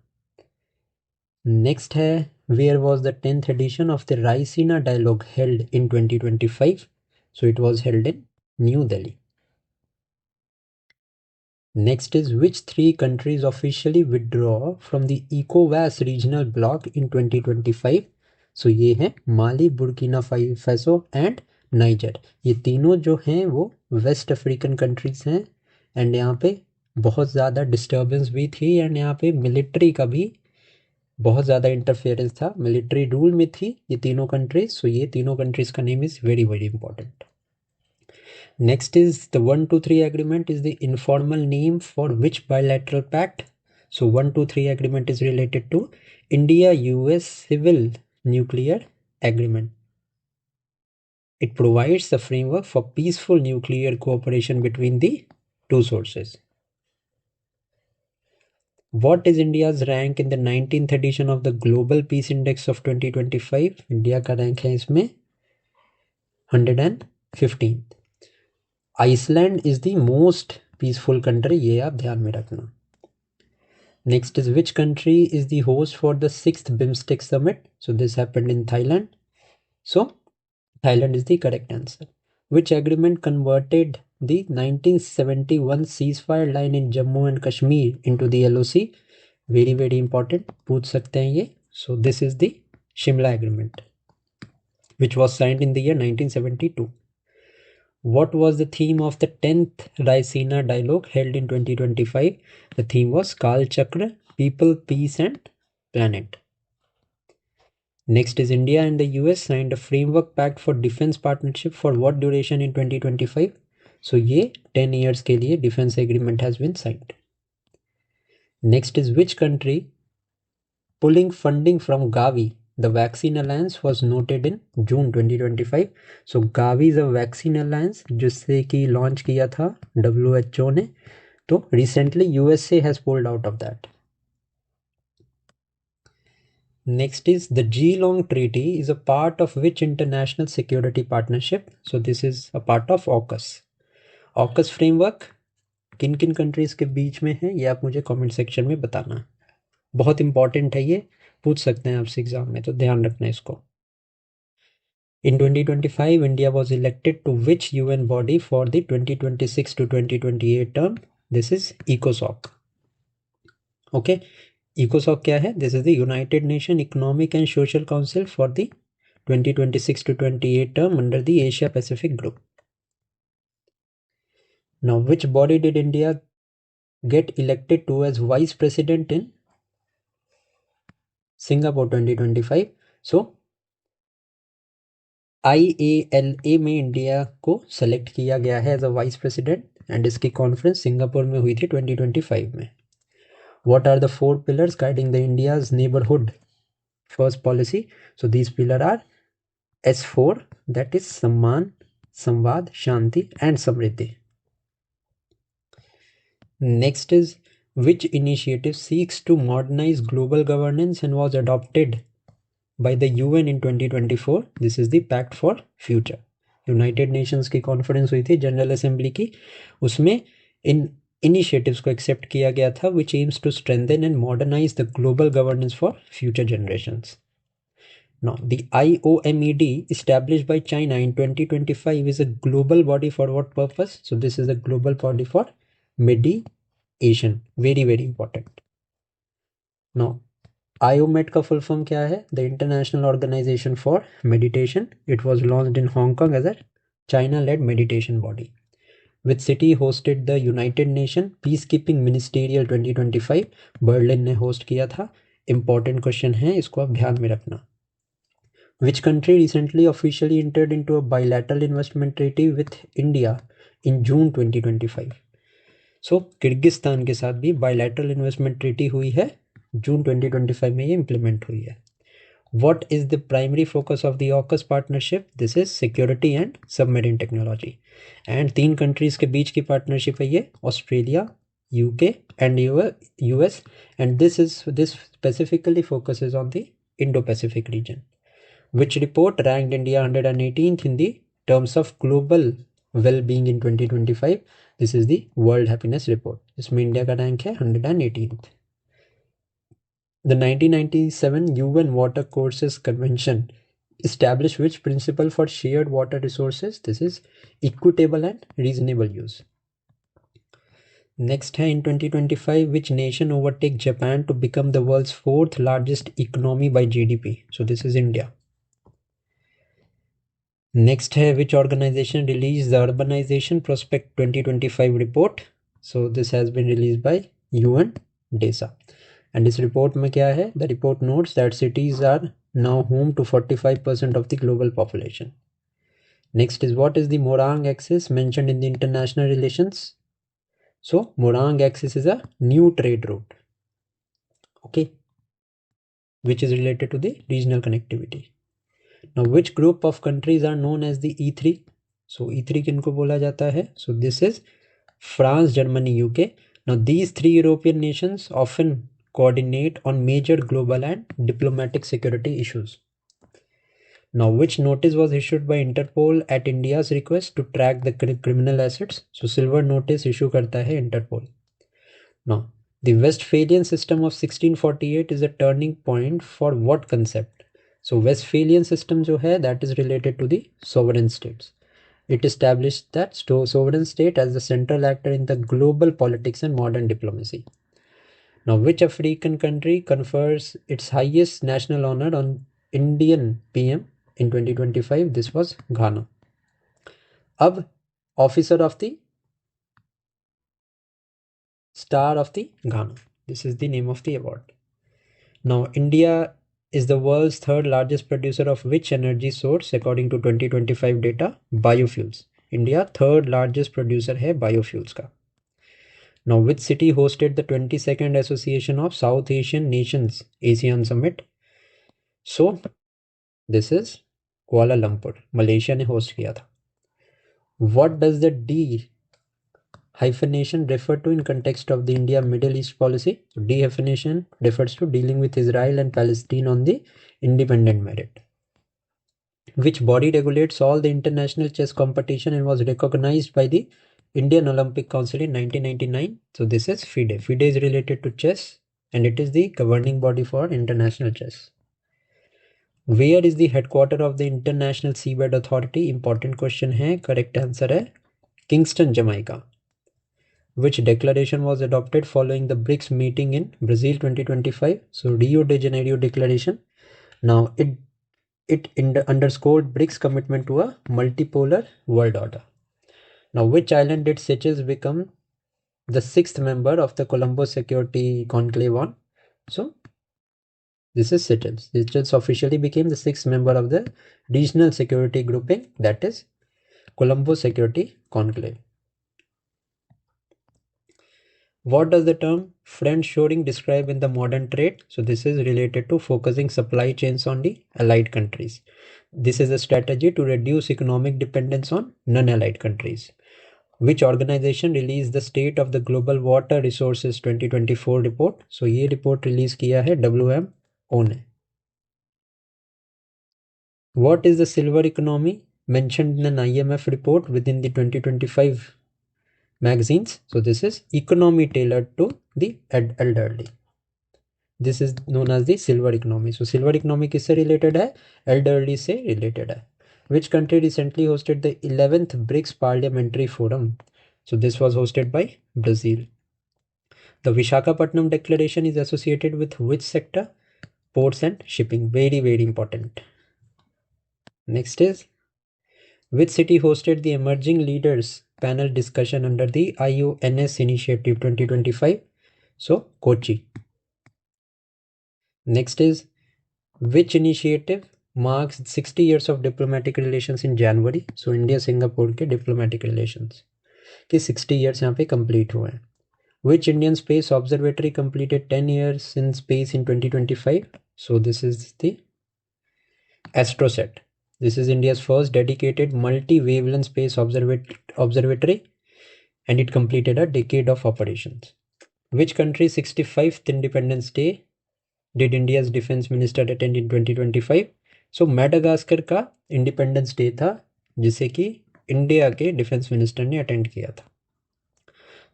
Next है where was the 10th edition of the Raisina dialogue held in 2025? So it was held in New Delhi. Next is which 3 countries officially withdraw from the इकोवैस regional bloc in 2025? So ये हैं Mali, Burkina Faso and Niger. ये तीनों जो हैं वो waste African countries हैं, and यहाँ पे बहुत ज़्यादा डिस्टर्बेंस भी थी, एंड यहाँ पे मिलिट्री का भी बहुत ज़्यादा इंटरफेरेंस था, मिलिट्री रूल में थी ये तीनों कंट्रीज। सो ये तीनों कंट्रीज़ का name is very very important. Next is the 123 agreement is the informal name for which bilateral pact? So 123 agreement is related to India US civil nuclear agreement. It provides the framework for peaceful nuclear cooperation between the two sources. What is India's rank in the 19th edition of the Global Peace Index of 2025? India का rank है इसमें 115th. Iceland is the most peaceful country, ये आप ध्यान में रखना। Next is which country is the host for the 6th BIMSTEC summit? So this happened in Thailand. So Thailand is the correct answer. Which agreement converted the 1971 ceasefire line in Jammu and Kashmir into the LOC? Very very important, पूछ सकते हैं ये. So this is the Shimla Agreement, which was signed in the year 1972. What was the theme of the 10th Raisina Dialogue held in 2025? The theme was Kal Chakra, People, Peace and Planet. Next is India and the US signed a framework pact for defense partnership for what duration in 2025? So ये 10 years के लिए defense agreement has been signed. Next is which country pulling funding from Gavi? The Vaccine Alliance was noted in June 2025. So Gavi is a vaccine alliance जिससे कि launch किया था WHO ने. तो recently USA has pulled out of that. Next is the Geelong Treaty is a part of which international security partnership? So this is a part of AUKUS. AUKUS framework किन किन countries के बीच में है ये आप मुझे कमेंट सेक्शन में बताना. बहुत इंपॉर्टेंट है, ये पूछ सकते हैं आपसे एग्जाम में, तो ध्यान रखना इसको. In 2025, India was elected to which UN body for the 2026 to 2028 term? This is ECOSOC. Okay, ECOSOC क्या है? This is the United Nations Economic and Social Council for the 2026 to 28 term under the Asia Pacific Group. Now, which body did India get elected to as vice president in Singapore 2025? So IALA में India को select किया गया है as a vice president and इसकी conference Singapore में हुई थी 2025 में. What are the 4 pillars guiding the India's neighborhood first policy? So these pillars are S4, that is Samman, Samvad, Shanti and Samriddhi. Next is which initiative seeks to modernize global governance and was adopted by the UN in 2024? This is the Pact for Future. United Nations की conference हुई थी general assembly की, उसमें इन initiatives को accept किया गया था which aims to strengthen and modernise the global governance for future generations. Now, the IOMED established by China in 2025 is a global body for what purpose? So this is a global body for mediation. Very very important. Now, IOMED का full form क्या है? The International Organization for Meditation. It was launched in Hong Kong as a China-led meditation body. Which city hosted the United Nations Peacekeeping Ministerial 2025? Berlin ने host किया था. Important question है, इसको आप ध्यान में रखना. Which country recently officially entered into a bilateral investment treaty with India in June 2025? So Kyrgyzstan के साथ भी bilateral investment treaty हुई है, जून 2025 में ये implement हुई है. What is the primary focus of the AUKUS partnership? This is security and submarine technology. And 3 countries के बीच की partnership है ये, Australia, UK and US, and this specifically focuses on the Indo-Pacific region. Which report ranked India 118th in the terms of global well-being in 2025? This is the World Happiness Report. इसमें India का rank है 118th. The 1997 UN Water Courses Convention established which principle for shared water resources? This is equitable and reasonable use. Next है in 2025 which nation overtake Japan to become the world's 4th largest economy by GDP? So this is India. Next है which organization released the Urbanization Prospect 2025 report? So this has been released by UNDESA. And this report में क्या है? The report notes that cities are now home to 45% of the global population. Next is what is the Morang Axis mentioned in the international relations? So Morang Axis is a new trade route, okay, which is related to the regional connectivity. Now which group of countries are known as the E3? So E3 किनको बोला जाता है? So this is France, Germany, UK. Now these 3 European nations often coordinate on major global and diplomatic security issues. Now which notice was issued by Interpol at India's request to track the criminal assets? So silver notice issue करता है Interpol. Now the Westphalian system of 1648 is a turning point for what concept? So Westphalian system जो है that is related to the sovereign states. It established that sovereign state as the central actor in the global politics and modern diplomacy. Now, which African country confers its highest national honor on Indian PM in 2025? This was Ghana. Ab Officer of the Star of the Ghana. This is the name of the award. Now, India is the world's third largest producer of which energy source according to 2025 data? Biofuels. India third largest producer है biofuels का. Now, which city hosted the 22nd Association of South Asian Nations ASEAN Summit? So, this is Kuala Lumpur. Malaysia ने host किया था. What does the D hyphenation refer to in context of the India Middle East policy? D hyphenation refers to dealing with Israel and Palestine on the independent merit. Which body regulates all the international chess competition and was recognized by the Indian Olympic Council in 1999? So this is FIDE. FIDE is related to chess and it is the governing body for international chess. Where is the headquarter of the International Seabed Authority? Important question है. Correct answer है Kingston, Jamaica. Which declaration was adopted following the BRICS meeting in Brazil 2025? So Rio de Janeiro Declaration. Now it underscored BRICS commitment to a multipolar world order. Now, which island did Seychelles become the sixth member of the Colombo Security Conclave on? So this is Seychelles. Seychelles officially became the sixth member of the regional security grouping, that is Colombo Security Conclave. What does the term friendshoring describe in the modern trade? So this is related to focusing supply chains on the allied countries. This is a strategy to reduce economic dependence on non-allied countries. Which organization released the State of the Global Water Resources 2024 report? So ये report release किया है WMO ने. What is the silver economy mentioned in an IMF report within the 2025 magazines? So this is economy tailored to the elderly. This is known as the silver economy. So silver economy किससे related है? Elderly से related है. Which country recently hosted the 11th BRICS Parliamentary Forum? So this was hosted by Brazil. The Vishakhapatnam Declaration is associated with which sector? Ports and shipping. Very, very important. Next is, which city hosted the Emerging Leaders panel discussion under the IONS Initiative 2025? So Kochi. Next is, which initiative marks 60 years of diplomatic relations in January? So India Singapore के diplomatic relations के 60 years यहाँ पे complete हुए हैं. Which Indian space observatory completed 10 years in space in 2025? So this is the AstroSat. This is India's first dedicated multi-wavelength space observatory and it completed a decade of operations. Which country's 65th Independence Day did India's defense minister attend in 2025? So Madagascar का Independence Day था जिसे कि India के defence minister ने attend किया था.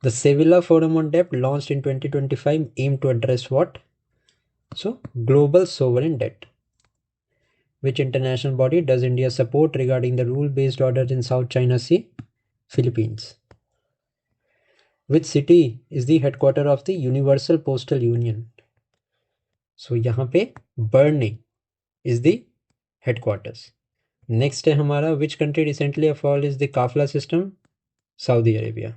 The Sevilla Forum on Debt launched in 2025 aimed to address what? So global sovereign debt. Which international body does India support regarding the rule-based order in South China Sea? Philippines. Which city is the headquarter of the Universal Postal Union? So यहाँ पे Brunei is the headquarters. Next है हमारा, which country recently abolished the Kafala system? Saudi Arabia.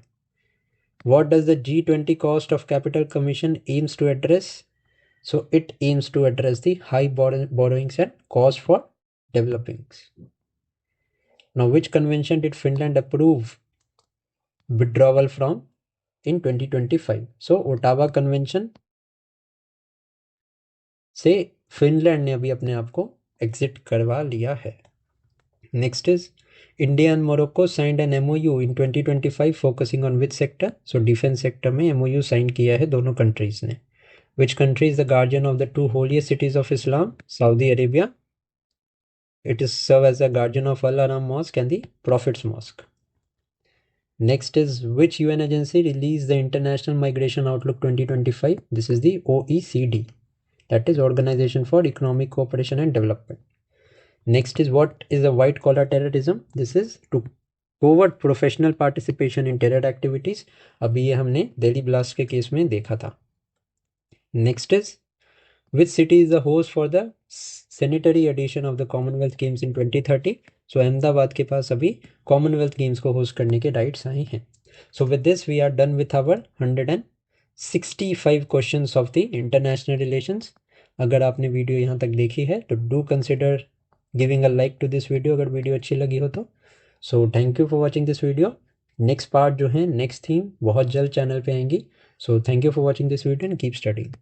What does the G20 cost of capital commission aims to address? So it aims to address the high borrowings and cost for developing. Now, which convention did Finland approve withdrawal from in 2025? So Ottawa Convention से Finland ने अभी अपने आप को exit करवा लिया है. Next is, India and Morocco signed an MOU in 2025 focusing on which sector? So defence sector में MOU साइन किया है दोनों कंट्रीज ने. Which country is the guardian of the two holiest cities of Islam? Saudi Arabia. It is serve as the guardian of Al Haram mosque and the prophet's mosque. Next is, which UN agency released the International Migration Outlook 2025? This is the OECD. That is Organization for Economic Cooperation and Development. Next is, what is the white collar terrorism? This is to covert professional participation in terror activities, अभी ये हमने Delhi blast के case में देखा था। Next is which city is the host for the centenary edition of the Commonwealth Games in 2030। So Ahmedabad के पास अभी कॉमनवेल्थ गेम्स को होस्ट करने के राइट्स आए हैं। So with this we are done with our 165 questions of the international relations. अगर आपने वीडियो यहाँ तक देखी है तो do consider giving a like to this video अगर वीडियो अच्छी लगी हो तो। So thank you for watching this video. Next part जो है, नेक्स्ट थीम बहुत जल्द चैनल पे आएंगी। So thank you for watching this video and keep studying.